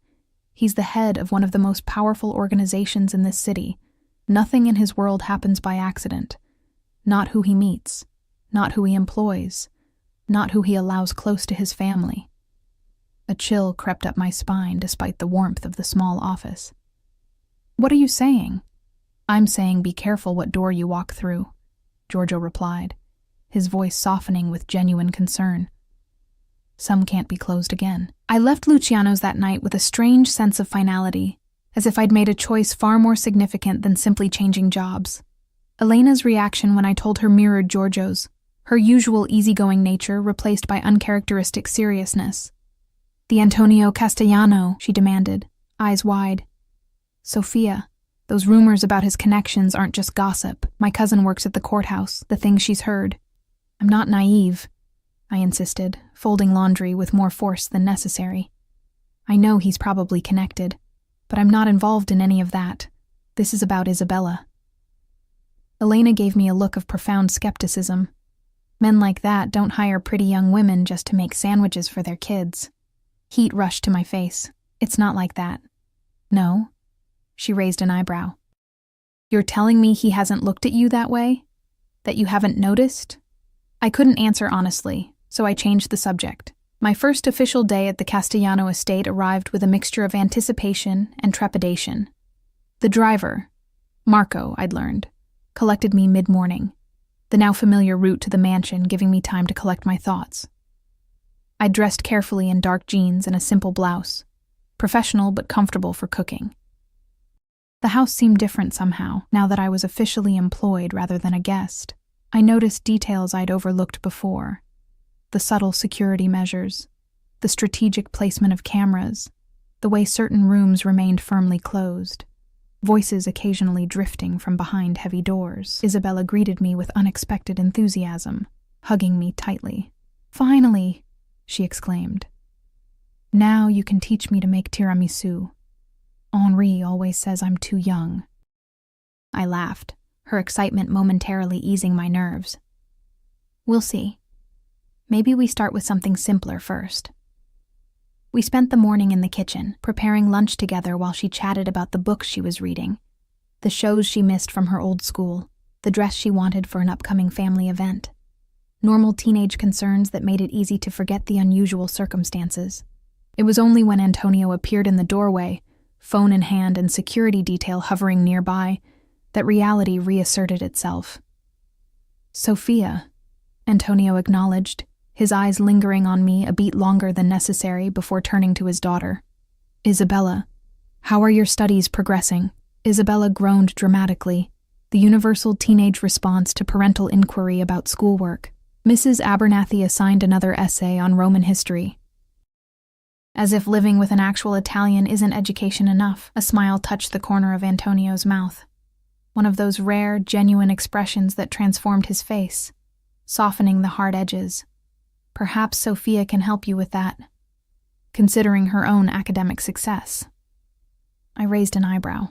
He's the head of one of the most powerful organizations in this city. Nothing in his world happens by accident. Not who he meets, not who he employs, not who he allows close to his family. A chill crept up my spine despite the warmth of the small office. What are you saying? I'm saying be careful what door you walk through, Giorgio replied, his voice softening with genuine concern. Some can't be closed again. I left Luciano's that night with a strange sense of finality, as if I'd made a choice far more significant than simply changing jobs. Elena's reaction when I told her mirrored Giorgio's, her usual easygoing nature replaced by uncharacteristic seriousness. The Antonio Castellano, she demanded, eyes wide. Sophia, those rumors about his connections aren't just gossip. My cousin works at the courthouse, the things she's heard. I'm not naive, I insisted, folding laundry with more force than necessary. I know he's probably connected, but I'm not involved in any of that. This is about Isabella. Elena gave me a look of profound skepticism. Men like that don't hire pretty young women just to make sandwiches for their kids. Heat rushed to my face. It's not like that. No? She raised an eyebrow. You're telling me he hasn't looked at you that way? That you haven't noticed? I couldn't answer honestly, so I changed the subject. My first official day at the Castellano estate arrived with a mixture of anticipation and trepidation. The driver, Marco, I'd learned, collected me mid-morning, the now familiar route to the mansion giving me time to collect my thoughts. I dressed carefully in dark jeans and a simple blouse, professional but comfortable for cooking. The house seemed different somehow, now that I was officially employed rather than a guest. I noticed details I'd overlooked before. The subtle security measures, the strategic placement of cameras, the way certain rooms remained firmly closed. voices occasionally drifting from behind heavy doors. Isabella greeted me with unexpected enthusiasm, hugging me tightly. "Finally!" she exclaimed. "Now you can teach me to make tiramisu. Henri always says I'm too young." I laughed, her excitement momentarily easing my nerves. "We'll see. Maybe we start with something simpler first." We spent the morning in the kitchen, preparing lunch together while she chatted about the books she was reading, the shows she missed from her old school, the dress she wanted for an upcoming family event. Normal teenage concerns that made it easy to forget the unusual circumstances. It was only when Antonio appeared in the doorway, phone in hand and security detail hovering nearby, that reality reasserted itself. "Sophia," Antonio acknowledged, his eyes lingering on me a beat longer than necessary before turning to his daughter. "Isabella, how are your studies progressing?" Isabella groaned dramatically, the universal teenage response to parental inquiry about schoolwork. Mrs. Abernathy assigned another essay on Roman history. As if living with an actual Italian isn't education enough, a smile touched the corner of Antonio's mouth. One of those rare, genuine expressions that transformed his face, softening the hard edges. "Perhaps Sophia can help you with that, considering her own academic success." I raised an eyebrow,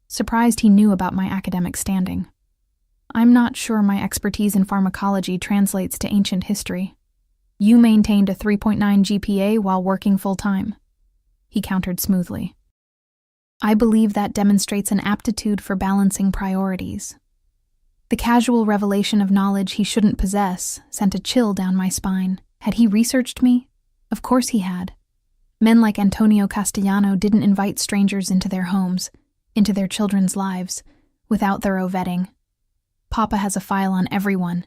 surprised he knew about my academic standing. "I'm not sure my expertise in pharmacology translates to ancient history." "You maintained a 3.9 GPA while working full-time," he countered smoothly. "I believe that demonstrates an aptitude for balancing priorities." The casual revelation of knowledge he shouldn't possess sent a chill down my spine. Had he researched me? Of course he had. Men like Antonio Castellano didn't invite strangers into their homes, into their children's lives, without thorough vetting. "Papa has a file on everyone,"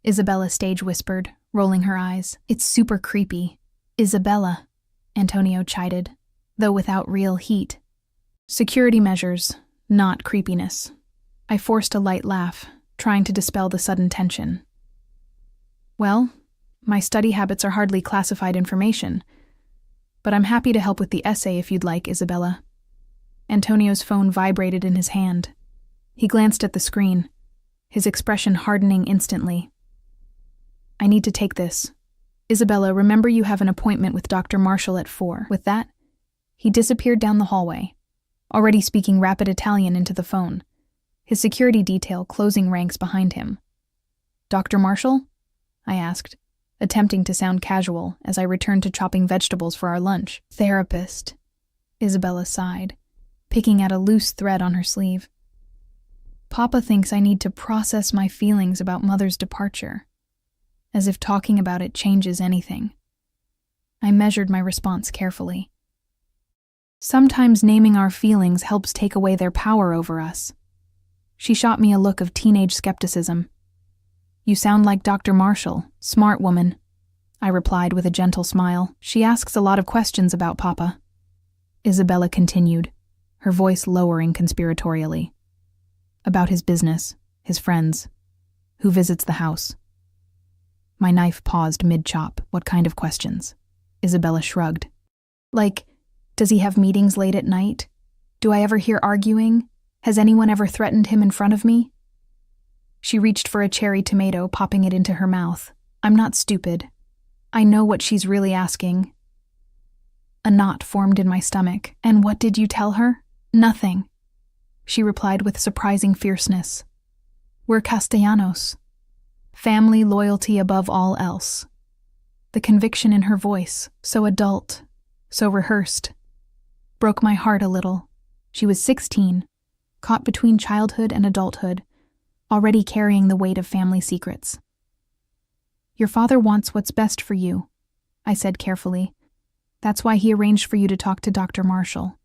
Isabella stage whispered, rolling her eyes. "It's super creepy." "Isabella," Antonio chided, though without real heat. "Security measures, not creepiness." I forced a light laugh, trying to dispel the sudden tension. "Well, my study habits are hardly classified information, but I'm happy to help with the essay if you'd like, Isabella." Antonio's phone vibrated in his hand. He glanced at the screen, his expression hardening instantly. "I need to take this. Isabella, remember you have an appointment with Dr. Marshall at 4. With that, he disappeared down the hallway, already speaking rapid Italian into the phone, his security detail closing ranks behind him. "Dr. Marshall?" I asked, attempting to sound casual as I returned to chopping vegetables for our lunch. "Therapist," Isabella sighed, picking at a loose thread on her sleeve. "Papa thinks I need to process my feelings about Mother's departure, as if talking about it changes anything." I measured my response carefully. "Sometimes naming our feelings helps take away their power over us." She shot me a look of teenage skepticism. "You sound like Dr. Marshall, smart woman," I replied with a gentle smile. "She asks a lot of questions about Papa." Isabella continued, her voice lowering conspiratorially. "About his business, his friends, who visits the house." My knife paused mid-chop. "What kind of questions?" Isabella shrugged. "Like, does he have meetings late at night? Do I ever hear arguing? Has anyone ever threatened him in front of me?" She reached for a cherry tomato, popping it into her mouth. "I'm not stupid. I know what she's really asking." A knot formed in my stomach. "And what did you tell her?" "Nothing," she replied with surprising fierceness. "We're Castellanos. Family loyalty above all else." The conviction in her voice, so adult, so rehearsed, broke my heart a little. She was 16, caught between childhood and adulthood, already carrying the weight of family secrets. "Your father wants what's best for you," I said carefully. "That's why he arranged for you to talk to Dr. Marshall."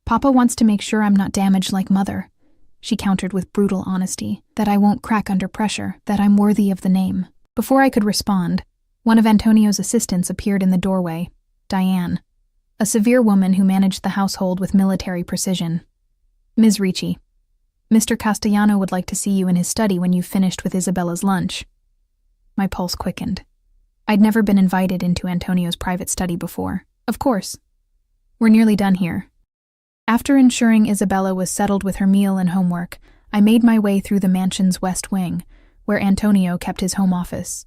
"Papa wants to make sure I'm not damaged like Mother," she countered with brutal honesty, "that I won't crack under pressure, that I'm worthy of the name." Before I could respond, one of Antonio's assistants appeared in the doorway, Diane, a severe woman who managed the household with military precision. "Ms. Ricci, Mr. Castellano would like to see you in his study when you've finished with Isabella's lunch." My pulse quickened. I'd never been invited into Antonio's private study before. "Of course. We're nearly done here." After ensuring Isabella was settled with her meal and homework, I made my way through the mansion's west wing, where Antonio kept his home office.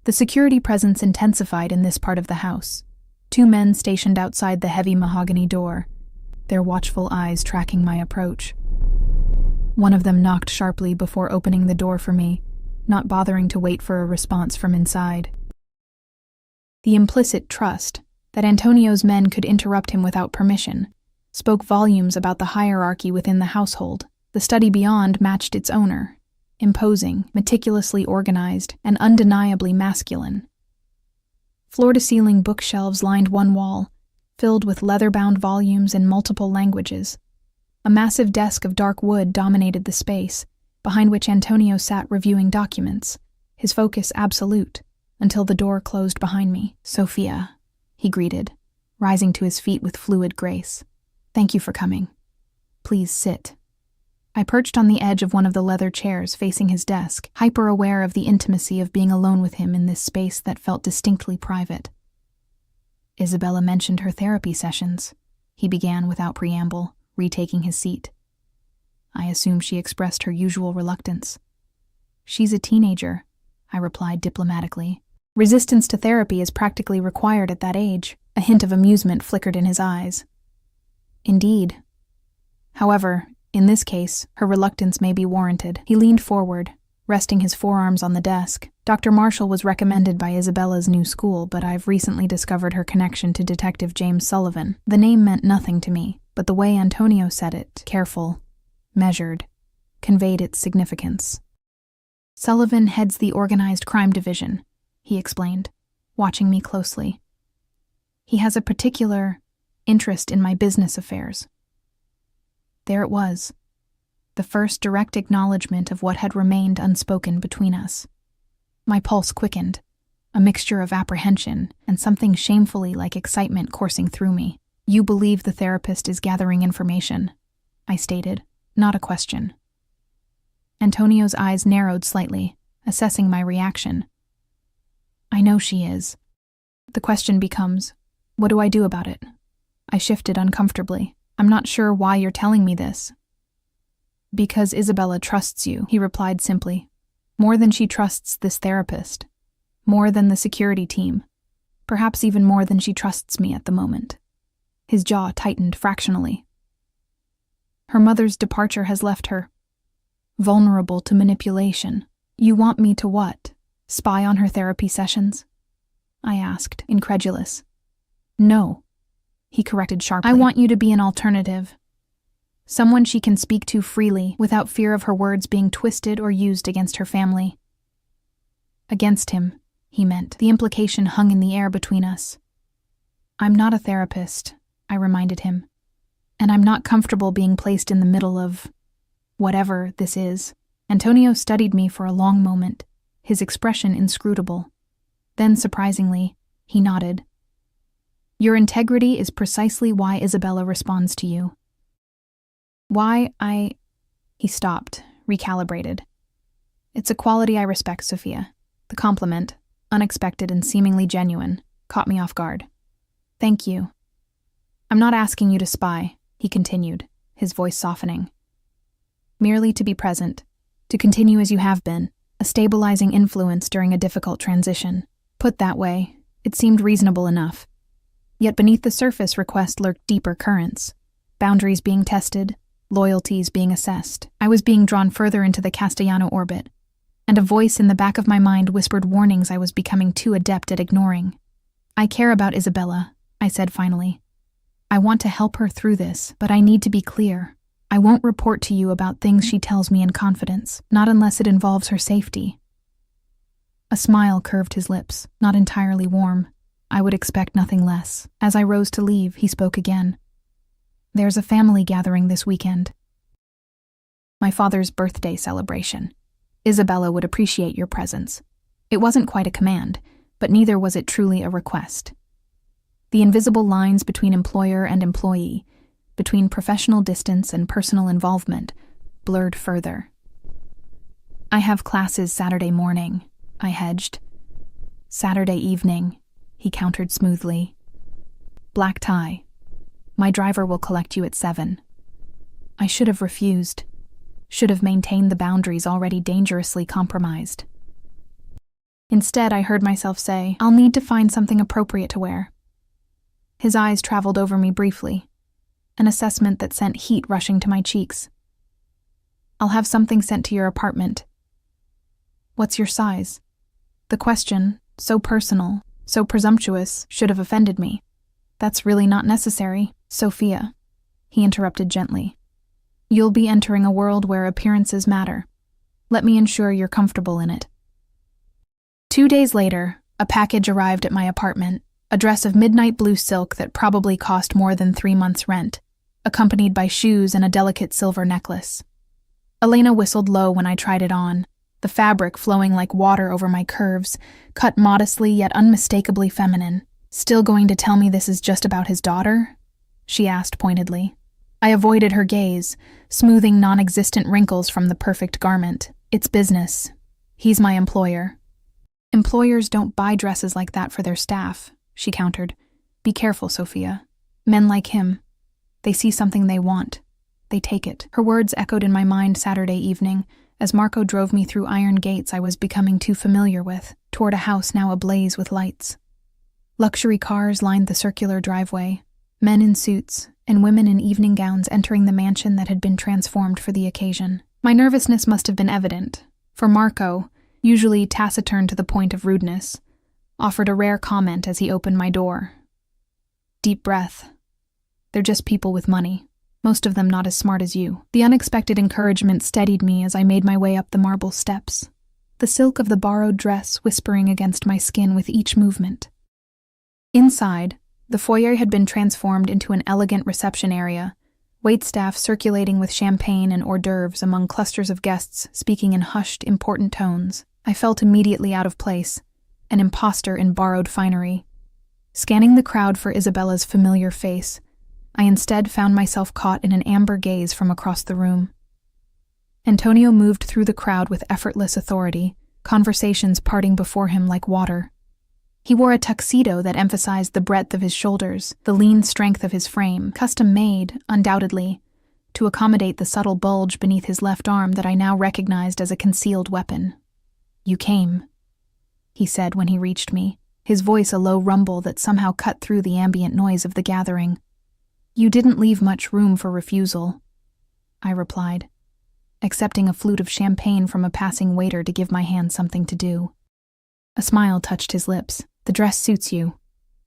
The security presence intensified in this part of the house. 2 men stationed outside the heavy mahogany door, their watchful eyes tracking my approach. One of them knocked sharply before opening the door for me, not bothering to wait for a response from inside. The implicit trust that Antonio's men could interrupt him without permission spoke volumes about the hierarchy within the household. The study beyond matched its owner, imposing, meticulously organized, and undeniably masculine. Floor-to-ceiling bookshelves lined one wall, filled with leather-bound volumes in multiple languages. A massive desk of dark wood dominated the space, behind which Antonio sat reviewing documents, his focus absolute, until the door closed behind me. "Sophia," he greeted, rising to his feet with fluid grace. "Thank you for coming. Please sit." I perched on the edge of one of the leather chairs facing his desk, hyper-aware of the intimacy of being alone with him in this space that felt distinctly private. "Isabella mentioned her therapy sessions," he began without preamble, retaking his seat. I assume she expressed her usual reluctance. "She's a teenager," I replied diplomatically. "Resistance to therapy is practically required at that age." A hint of amusement flickered in his eyes. "Indeed. However, in this case, her reluctance may be warranted." He leaned forward, resting his forearms on the desk. "Dr. Marshall was recommended by Isabella's new school, but I've recently discovered her connection to Detective James Sullivan." The name meant nothing to me, but the way Antonio said it, careful, measured, conveyed its significance. "Sullivan heads the organized crime division," he explained, watching me closely. "He has a particular interest in my business affairs." There it was, the first direct acknowledgement of what had remained unspoken between us. My pulse quickened, a mixture of apprehension and something shamefully like excitement coursing through me. "You believe the therapist is gathering information," I stated, not a question. Antonio's eyes narrowed slightly, assessing my reaction. "I know she is. The question becomes, what do I do about it?" I shifted uncomfortably. "I'm not sure why you're telling me this." "Because Isabella trusts you," he replied simply. "More than she trusts this therapist. More than the security team. Perhaps even more than she trusts me at the moment." His jaw tightened fractionally. "Her mother's departure has left her vulnerable to manipulation." "You want me to what? Spy on her therapy sessions?" I asked, incredulous. "No," he corrected sharply. "I want you to be an alternative. Someone she can speak to freely, without fear of her words being twisted or used against her family." Against him, he meant. The implication hung in the air between us. "I'm not a therapist," I reminded him. "And I'm not comfortable being placed in the middle of whatever this is." Antonio studied me for a long moment, his expression inscrutable. Then, surprisingly, he nodded. "Your integrity is precisely why Isabella responds to you." He stopped, recalibrated. "It's a quality I respect, Sophia." The compliment, unexpected and seemingly genuine, caught me off guard. "Thank you." "I'm not asking you to spy," he continued, his voice softening. "Merely to be present, to continue as you have been, a stabilizing influence during a difficult transition." Put that way, it seemed reasonable enough. Yet beneath the surface request lurked deeper currents, boundaries being tested, loyalties being assessed. I was being drawn further into the Castellano orbit, and a voice in the back of my mind whispered warnings I was becoming too adept at ignoring. "I care about Isabella," I said finally. "I want to help her through this, but I need to be clear. I won't report to you about things she tells me in confidence, not unless it involves her safety." A smile curved his lips, not entirely warm. I would expect nothing less. As I rose to leave, he spoke again. "There's a family gathering this weekend. My father's birthday celebration. Isabella would appreciate your presence." It wasn't quite a command, but neither was it truly a request. The invisible lines between employer and employee, between professional distance and personal involvement, blurred further. "I have classes Saturday morning," I hedged. "Saturday evening," he countered smoothly. "Black tie. My driver will collect you at 7. I should have refused. Should have maintained the boundaries already dangerously compromised. Instead, I heard myself say, I'll need to find something appropriate to wear. His eyes traveled over me briefly, an assessment that sent heat rushing to my cheeks. I'll have something sent to your apartment. What's your size? The question, so personal, so presumptuous, should have offended me. That's really not necessary, Sophia, he interrupted gently. You'll be entering a world where appearances matter. Let me ensure you're comfortable in it. 2 days later, a package arrived at my apartment, a dress of midnight blue silk that probably cost more than 3 months' rent, accompanied by shoes and a delicate silver necklace. Elena whistled low when I tried it on, the fabric flowing like water over my curves, cut modestly yet unmistakably feminine. Still going to tell me this is just about his daughter? She asked pointedly. I avoided her gaze, smoothing non-existent wrinkles from the perfect garment. It's business. He's my employer. Employers don't buy dresses like that for their staff, she countered. Be careful, Sophia. Men like him. They see something they want. They take it. Her words echoed in my mind Saturday evening, as Marco drove me through iron gates I was becoming too familiar with, toward a house now ablaze with lights. Luxury cars lined the circular driveway, men in suits and women in evening gowns entering the mansion that had been transformed for the occasion. My nervousness must have been evident, for Marco, usually taciturn to the point of rudeness, offered a rare comment as he opened my door. Deep breath. They're just people with money, most of them not as smart as you. The unexpected encouragement steadied me as I made my way up the marble steps, the silk of the borrowed dress whispering against my skin with each movement. Inside, the foyer had been transformed into an elegant reception area, waitstaff circulating with champagne and hors d'oeuvres among clusters of guests speaking in hushed, important tones. I felt immediately out of place, an imposter in borrowed finery. Scanning the crowd for Isabella's familiar face, I instead found myself caught in an amber gaze from across the room. Antonio moved through the crowd with effortless authority, conversations parting before him like water. He wore a tuxedo that emphasized the breadth of his shoulders, the lean strength of his frame, custom-made, undoubtedly, to accommodate the subtle bulge beneath his left arm that I now recognized as a concealed weapon. You came, he said when he reached me, his voice a low rumble that somehow cut through the ambient noise of the gathering. You didn't leave much room for refusal, I replied, accepting a flute of champagne from a passing waiter to give my hand something to do. A smile touched his lips. The dress suits you.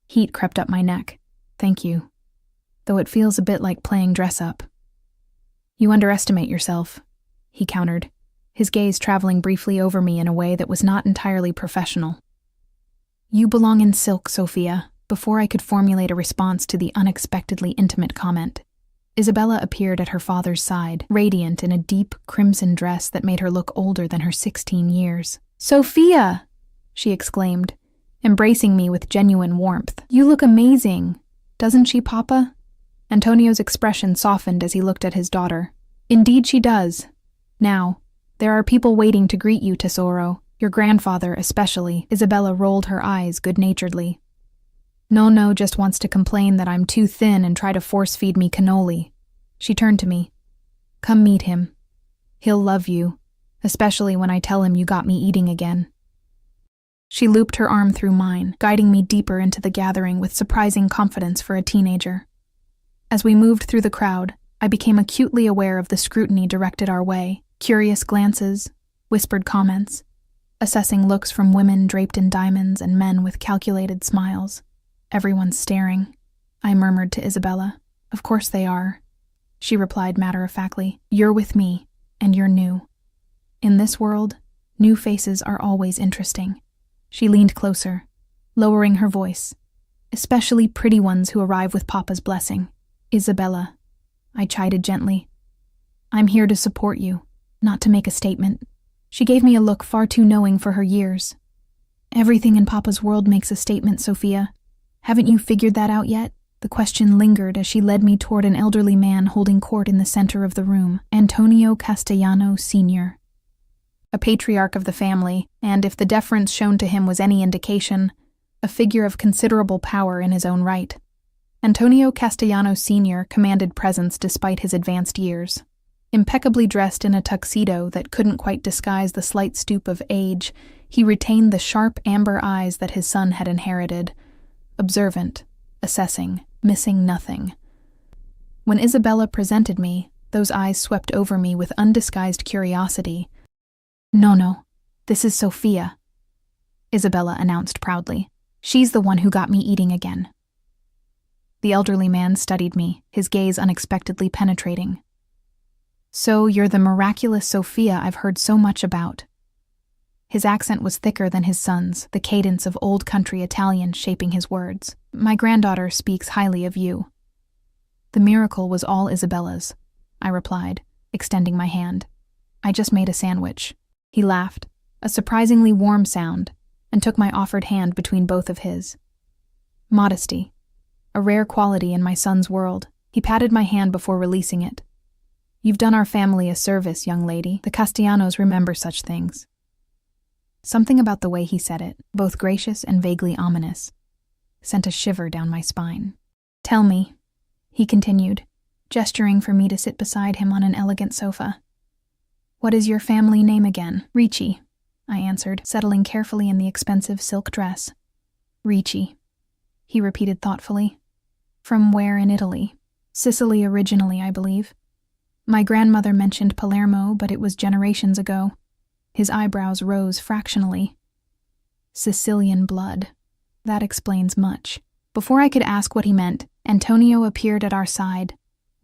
Heat crept up my neck. Thank you. Though it feels a bit like playing dress-up. You underestimate yourself, he countered, his gaze traveling briefly over me in a way that was not entirely professional. You belong in silk, Sophia. Before I could formulate a response to the unexpectedly intimate comment, Isabella appeared at her father's side, radiant in a deep crimson dress that made her look older than her 16 years. Sophia! She exclaimed, embracing me with genuine warmth. You look amazing. Doesn't she, Papa? Antonio's expression softened as he looked at his daughter. Indeed she does. Now, there are people waiting to greet you, Tesoro. Your grandfather, especially. Isabella rolled her eyes good-naturedly. No just wants to complain that I'm too thin and try to force-feed me cannoli. She turned to me. Come meet him. He'll love you, especially when I tell him you got me eating again. She looped her arm through mine, guiding me deeper into the gathering with surprising confidence for a teenager. As we moved through the crowd, I became acutely aware of the scrutiny directed our way, curious glances, whispered comments, assessing looks from women draped in diamonds and men with calculated smiles. Everyone's staring, I murmured to Isabella. Of course they are, she replied matter-of-factly. You're with me, and you're new. In this world, new faces are always interesting. She leaned closer, lowering her voice. Especially pretty ones who arrive with Papa's blessing. Isabella, I chided gently. I'm here to support you, not to make a statement. She gave me a look far too knowing for her years. Everything in Papa's world makes a statement, Sophia. Haven't you figured that out yet? The question lingered as she led me toward an elderly man holding court in the center of the room, Antonio Castellano Sr., a patriarch of the family, and if the deference shown to him was any indication, a figure of considerable power in his own right. Antonio Castellano Sr. commanded presence despite his advanced years. Impeccably dressed in a tuxedo that couldn't quite disguise the slight stoop of age, he retained the sharp amber eyes that his son had inherited. Observant, assessing, missing nothing. When Isabella presented me, those eyes swept over me with undisguised curiosity. No, this is Sophia, Isabella announced proudly. She's the one who got me eating again. The elderly man studied me, his gaze unexpectedly penetrating. So you're the miraculous Sophia I've heard so much about. His accent was thicker than his son's, the cadence of old country Italian shaping his words. My granddaughter speaks highly of you. The miracle was all Isabella's, I replied, extending my hand. I just made a sandwich. He laughed, a surprisingly warm sound, and took my offered hand between both of his. Modesty, a rare quality in my son's world. He patted my hand before releasing it. You've done our family a service, young lady. The Castellanos remember such things. Something about the way he said it, both gracious and vaguely ominous, sent a shiver down my spine. Tell me, he continued, gesturing for me to sit beside him on an elegant sofa. What is your family name again? Ricci, I answered, settling carefully in the expensive silk dress. Ricci, he repeated thoughtfully. From where in Italy? Sicily originally, I believe. My grandmother mentioned Palermo, but it was generations ago. His eyebrows rose fractionally. Sicilian blood. That explains much. Before I could ask what he meant, Antonio appeared at our side,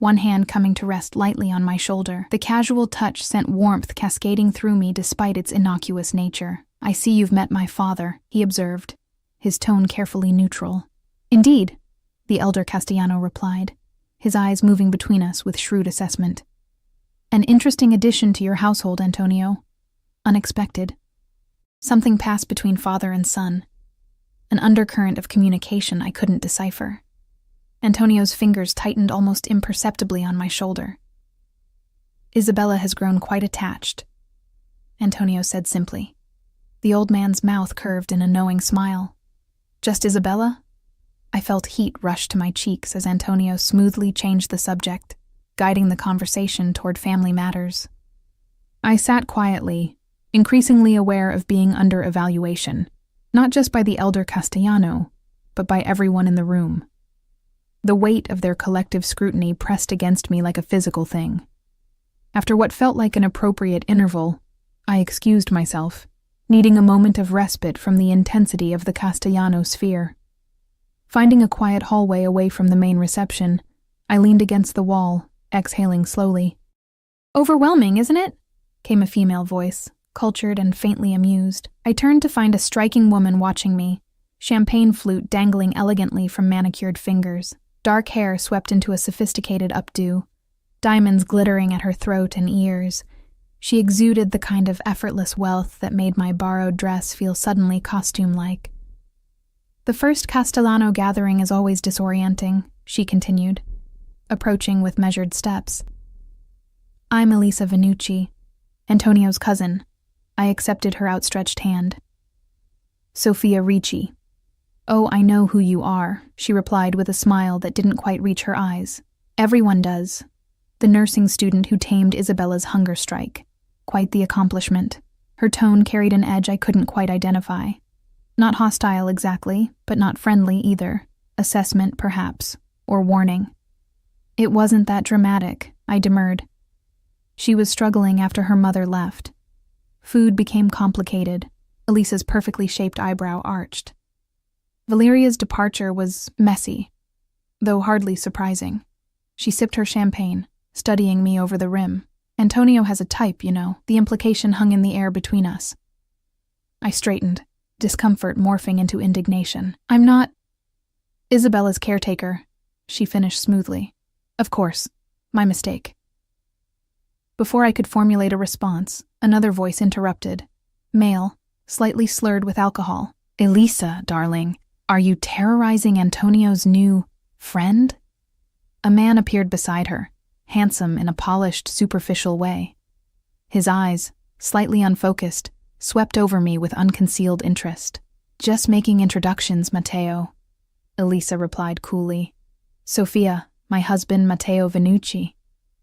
one hand coming to rest lightly on my shoulder. The casual touch sent warmth cascading through me despite its innocuous nature. I see you've met my father, he observed, his tone carefully neutral. Indeed, the elder Castellano replied, his eyes moving between us with shrewd assessment. An interesting addition to your household, Antonio. Unexpected. Something passed between father and son. An undercurrent of communication I couldn't decipher. Antonio's fingers tightened almost imperceptibly on my shoulder. Isabella has grown quite attached, Antonio said simply. The old man's mouth curved in a knowing smile. Just Isabella? I felt heat rush to my cheeks as Antonio smoothly changed the subject, guiding the conversation toward family matters. I sat quietly, increasingly aware of being under evaluation, not just by the elder Castellano, but by everyone in the room. The weight of their collective scrutiny pressed against me like a physical thing. After what felt like an appropriate interval, I excused myself, needing a moment of respite from the intensity of the Castellano sphere. Finding a quiet hallway away from the main reception, I leaned against the wall, exhaling slowly. Overwhelming, isn't it? Came a female voice, cultured and faintly amused. I turned to find a striking woman watching me, champagne flute dangling elegantly from manicured fingers, dark hair swept into a sophisticated updo, diamonds glittering at her throat and ears. She exuded the kind of effortless wealth that made my borrowed dress feel suddenly costume-like. The first Castellano gathering is always disorienting, she continued, approaching with measured steps. I'm Elisa Vannucci, Antonio's cousin. I accepted her outstretched hand. Sophia Ricci. Oh, I know who you are, she replied with a smile that didn't quite reach her eyes. Everyone does. The nursing student who tamed Isabella's hunger strike. Quite the accomplishment. Her tone carried an edge I couldn't quite identify. Not hostile exactly, but not friendly either. Assessment, perhaps, or warning. It wasn't that dramatic, I demurred. She was struggling after her mother left. Food became complicated. Elisa's perfectly shaped eyebrow arched. Valeria's departure was messy, though hardly surprising. She sipped her champagne, studying me over the rim. Antonio has a type, you know. The implication hung in the air between us. I straightened, discomfort morphing into indignation. I'm not Isabella's caretaker, she finished smoothly. Of course, my mistake. Before I could formulate a response, another voice interrupted. Male, slightly slurred with alcohol. Elisa, darling, are you terrorizing Antonio's new friend? A man appeared beside her, handsome in a polished, superficial way. His eyes, slightly unfocused, swept over me with unconcealed interest. Just making introductions, Matteo, Elisa replied coolly. Sophia, my husband Matteo Venucci.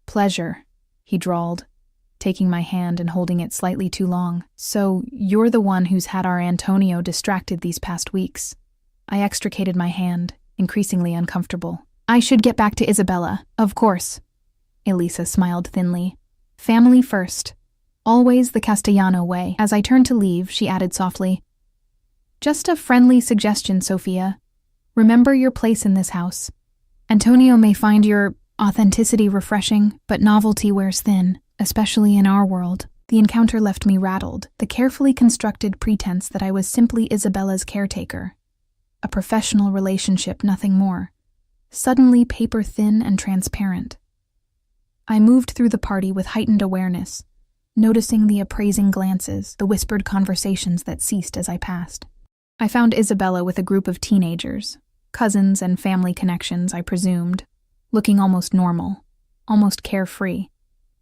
Pleasure, he drawled, taking my hand and holding it slightly too long. So, you're the one who's had our Antonio distracted these past weeks. I extricated my hand, increasingly uncomfortable. I should get back to Isabella, of course. Elisa smiled thinly. Family first. Always the Castellano way. As I turned to leave, she added softly, just a friendly suggestion, Sophia. Remember your place in this house. Antonio may find your authenticity refreshing, but novelty wears thin, especially in our world. The encounter left me rattled, the carefully constructed pretense that I was simply Isabella's caretaker. A professional relationship, nothing more. Suddenly paper-thin and transparent. I moved through the party with heightened awareness, noticing the appraising glances, the whispered conversations that ceased as I passed. I found Isabella with a group of teenagers, cousins and family connections, I presumed, looking almost normal, almost carefree.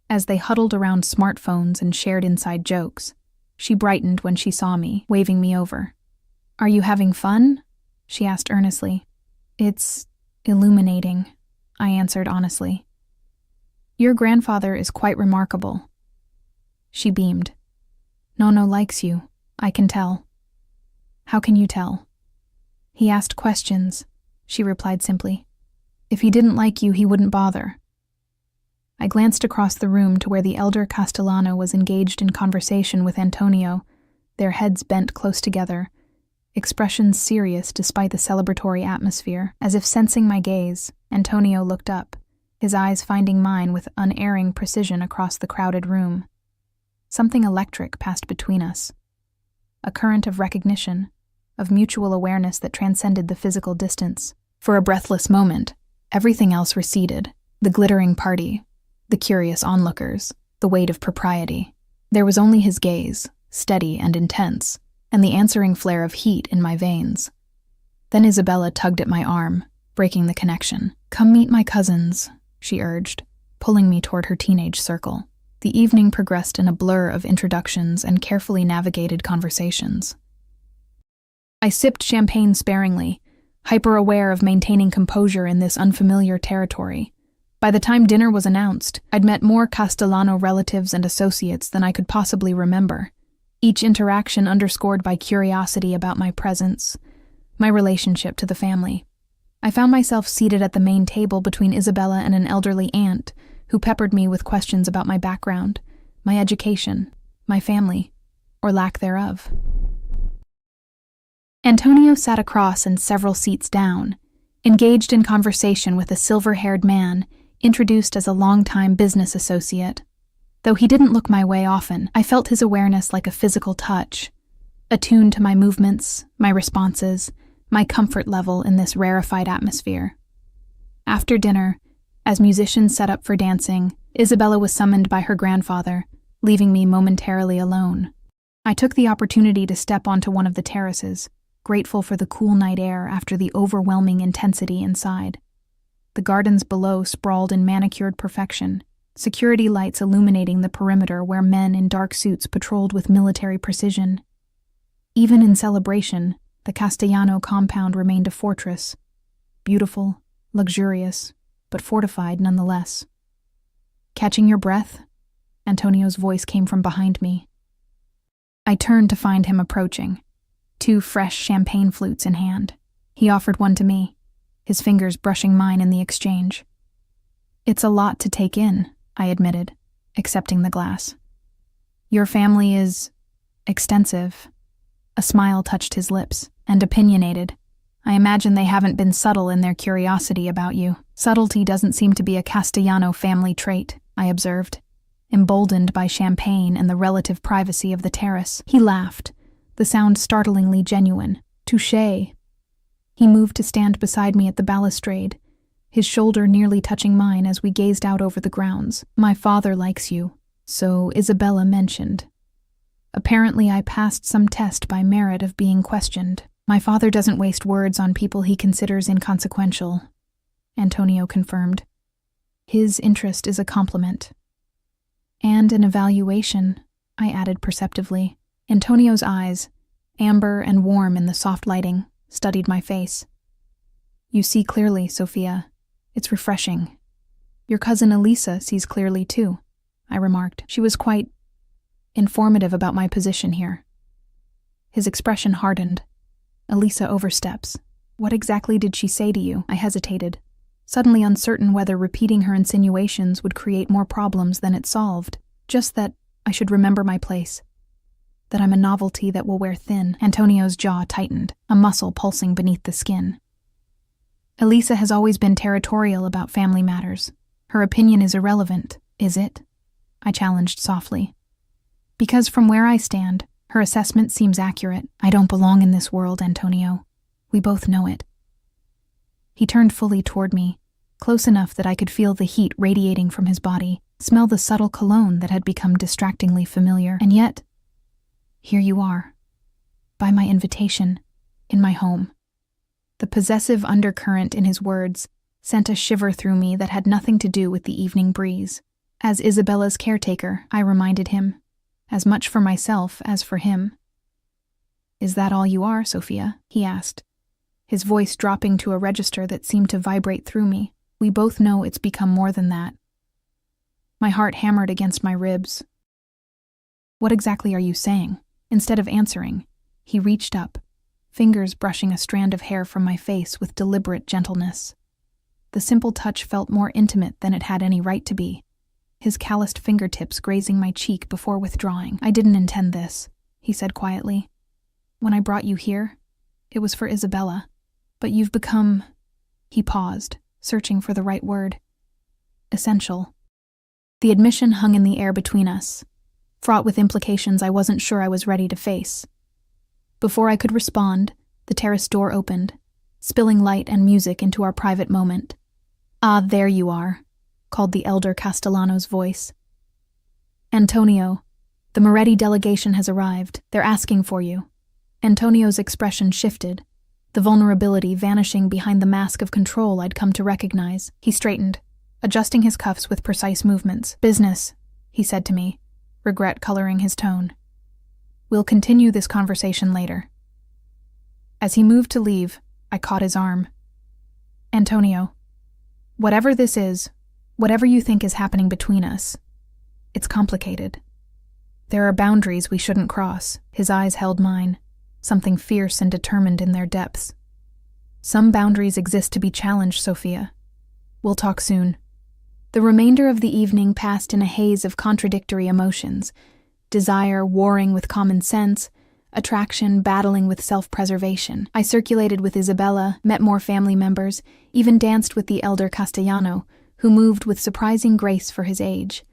As they huddled around smartphones and shared inside jokes, she brightened when she saw me, waving me over. Are you having fun? She asked earnestly. It's illuminating, I answered honestly. Your grandfather is quite remarkable. She beamed. Nono likes you, I can tell. How can you tell? He asked questions, she replied simply. If he didn't like you, he wouldn't bother. I glanced across the room to where the elder Castellano was engaged in conversation with Antonio, their heads bent close together, expressions serious despite the celebratory atmosphere. As if sensing my gaze, Antonio looked up, his eyes finding mine with unerring precision across the crowded room. Something electric passed between us. A current of recognition, of mutual awareness that transcended the physical distance. For a breathless moment, everything else receded, the glittering party, the curious onlookers, the weight of propriety. There was only his gaze, steady and intense, and the answering flare of heat in my veins. Then Isabella tugged at my arm, breaking the connection. Come meet my cousins, she urged, pulling me toward her teenage circle. The evening progressed in a blur of introductions and carefully navigated conversations. I sipped champagne sparingly, hyper-aware of maintaining composure in this unfamiliar territory. By the time dinner was announced, I'd met more Castellano relatives and associates than I could possibly remember, each interaction underscored by curiosity about my presence, my relationship to the family. I found myself seated at the main table between Isabella and an elderly aunt, who peppered me with questions about my background, my education, my family, or lack thereof. Antonio sat across and several seats down, engaged in conversation with a silver-haired man, introduced as a longtime business associate. Though he didn't look my way often, I felt his awareness like a physical touch, attuned to my movements, my responses, my comfort level in this rarefied atmosphere. After dinner, as musicians set up for dancing, Isabella was summoned by her grandfather, leaving me momentarily alone. I took the opportunity to step onto one of the terraces, grateful for the cool night air after the overwhelming intensity inside. The gardens below sprawled in manicured perfection, security lights illuminating the perimeter where men in dark suits patrolled with military precision. Even in celebration, the Castellano compound remained a fortress, beautiful, luxurious, but fortified nonetheless. Catching your breath? Antonio's voice came from behind me. I turned to find him approaching, 2 fresh champagne flutes in hand. He offered one to me, his fingers brushing mine in the exchange. It's a lot to take in, I admitted, accepting the glass. Your family is extensive. A smile touched his lips, and opinionated. I imagine they haven't been subtle in their curiosity about you. Subtlety doesn't seem to be a Castellano family trait, I observed, emboldened by champagne and the relative privacy of the terrace. He laughed, the sound startlingly genuine. Touché. He moved to stand beside me at the balustrade, his shoulder nearly touching mine as we gazed out over the grounds. My father likes you, so Isabella mentioned. Apparently I passed some test by merit of being questioned. My father doesn't waste words on people he considers inconsequential, Antonio confirmed. His interest is a compliment. And an evaluation, I added perceptively. Antonio's eyes, amber and warm in the soft lighting, studied my face. You see clearly, Sophia, It's refreshing. Your cousin Elisa sees clearly too, I remarked. She was quite informative about my position here. His expression hardened. Elisa oversteps. What exactly did she say to you? I hesitated, suddenly uncertain whether repeating her insinuations would create more problems than it solved. Just that I should remember my place. That I'm a novelty that will wear thin. Antonio's jaw tightened, a muscle pulsing beneath the skin. Elisa has always been territorial about family matters. Her opinion is irrelevant, is it? I challenged softly. Because from where I stand, her assessment seems accurate. I don't belong in this world, Antonio. We both know it. He turned fully toward me, close enough that I could feel the heat radiating from his body, smell the subtle cologne that had become distractingly familiar, and yet, here you are, by my invitation, in my home. The possessive undercurrent in his words sent a shiver through me that had nothing to do with the evening breeze. As Isabella's caretaker, I reminded him, as much for myself as for him. Is that all you are, Sophia? He asked, his voice dropping to a register that seemed to vibrate through me. We both know it's become more than that. My heart hammered against my ribs. What exactly are you saying? Instead of answering, he reached up, fingers brushing a strand of hair from my face with deliberate gentleness. The simple touch felt more intimate than it had any right to be, his calloused fingertips grazing my cheek before withdrawing. I didn't intend this, he said quietly. When I brought you here, it was for Isabella, but you've become... He paused, searching for the right word. Essential. The admission hung in the air between us, fraught with implications I wasn't sure I was ready to face. Before I could respond, the terrace door opened, spilling light and music into our private moment. Ah, there you are, called the elder Castellano's voice. Antonio, the Moretti delegation has arrived. They're asking for you. Antonio's expression shifted, the vulnerability vanishing behind the mask of control I'd come to recognize. He straightened, adjusting his cuffs with precise movements. Business, he said to me, regret coloring his tone. We'll continue this conversation later. As he moved to leave, I caught his arm. Antonio, whatever this is, whatever you think is happening between us, it's complicated. There are boundaries we shouldn't cross. His eyes held mine, something fierce and determined in their depths. Some boundaries exist to be challenged, Sophia. We'll talk soon. The remainder of the evening passed in a haze of contradictory emotions, desire warring with common sense, attraction battling with self-preservation. I circulated with Isabella, met more family members, even danced with the elder Castellano, who moved with surprising grace for his age.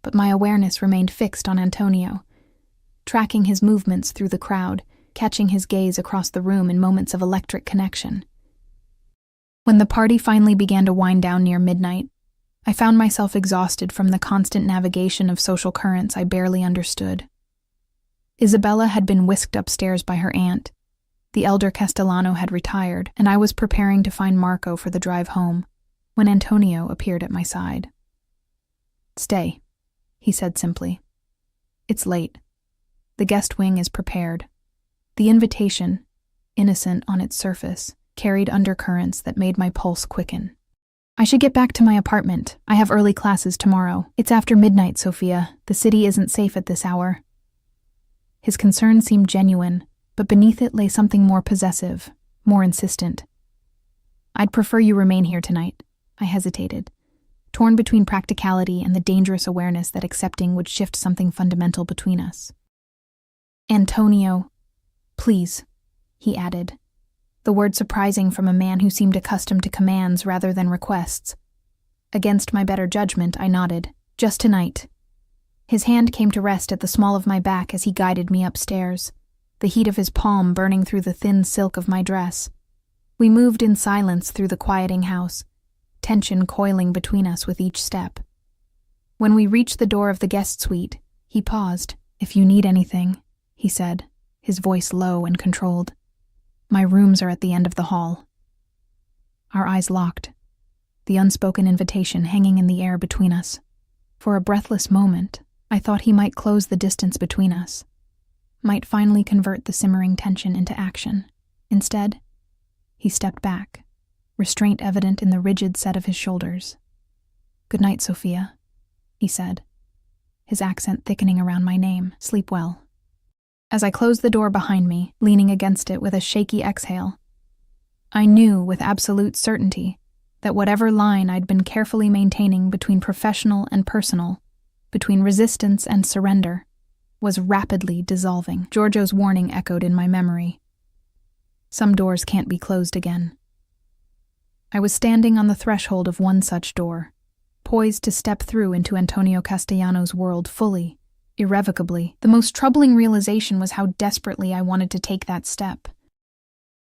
But my awareness remained fixed on Antonio, tracking his movements through the crowd, catching his gaze across the room in moments of electric connection. When the party finally began to wind down near midnight, I found myself exhausted from the constant navigation of social currents I barely understood. Isabella had been whisked upstairs by her aunt, the elder Castellano had retired, and I was preparing to find Marco for the drive home, when Antonio appeared at my side. Stay, he said simply. It's late. The guest wing is prepared. The invitation, innocent on its surface, carried undercurrents that made my pulse quicken. I should get back to my apartment. I have early classes tomorrow. It's after midnight, Sophia. The city isn't safe at this hour. His concern seemed genuine, but beneath it lay something more possessive, more insistent. I'd prefer you remain here tonight. I hesitated, torn between practicality and the dangerous awareness that accepting would shift something fundamental between us. Antonio, please, he added, the word surprising from a man who seemed accustomed to commands rather than requests. Against my better judgment, I nodded. Just tonight. His hand came to rest at the small of my back as he guided me upstairs, the heat of his palm burning through the thin silk of my dress. We moved in silence through the quieting house, tension coiling between us with each step. When we reached the door of the guest suite, he paused. If you need anything, he said, his voice low and controlled. My rooms are at the end of the hall. Our eyes locked, the unspoken invitation hanging in the air between us. For a breathless moment, I thought he might close the distance between us, might finally convert the simmering tension into action. Instead, he stepped back, restraint evident in the rigid set of his shoulders. "Good night, Sophia," he said, his accent thickening around my name. "Sleep well." As I closed the door behind me, leaning against it with a shaky exhale, I knew with absolute certainty that whatever line I'd been carefully maintaining between professional and personal, between resistance and surrender, was rapidly dissolving. Giorgio's warning echoed in my memory. Some doors can't be closed again. I was standing on the threshold of one such door, poised to step through into Antonio Castellano's world fully, irrevocably. The most troubling realization was how desperately I wanted to take that step.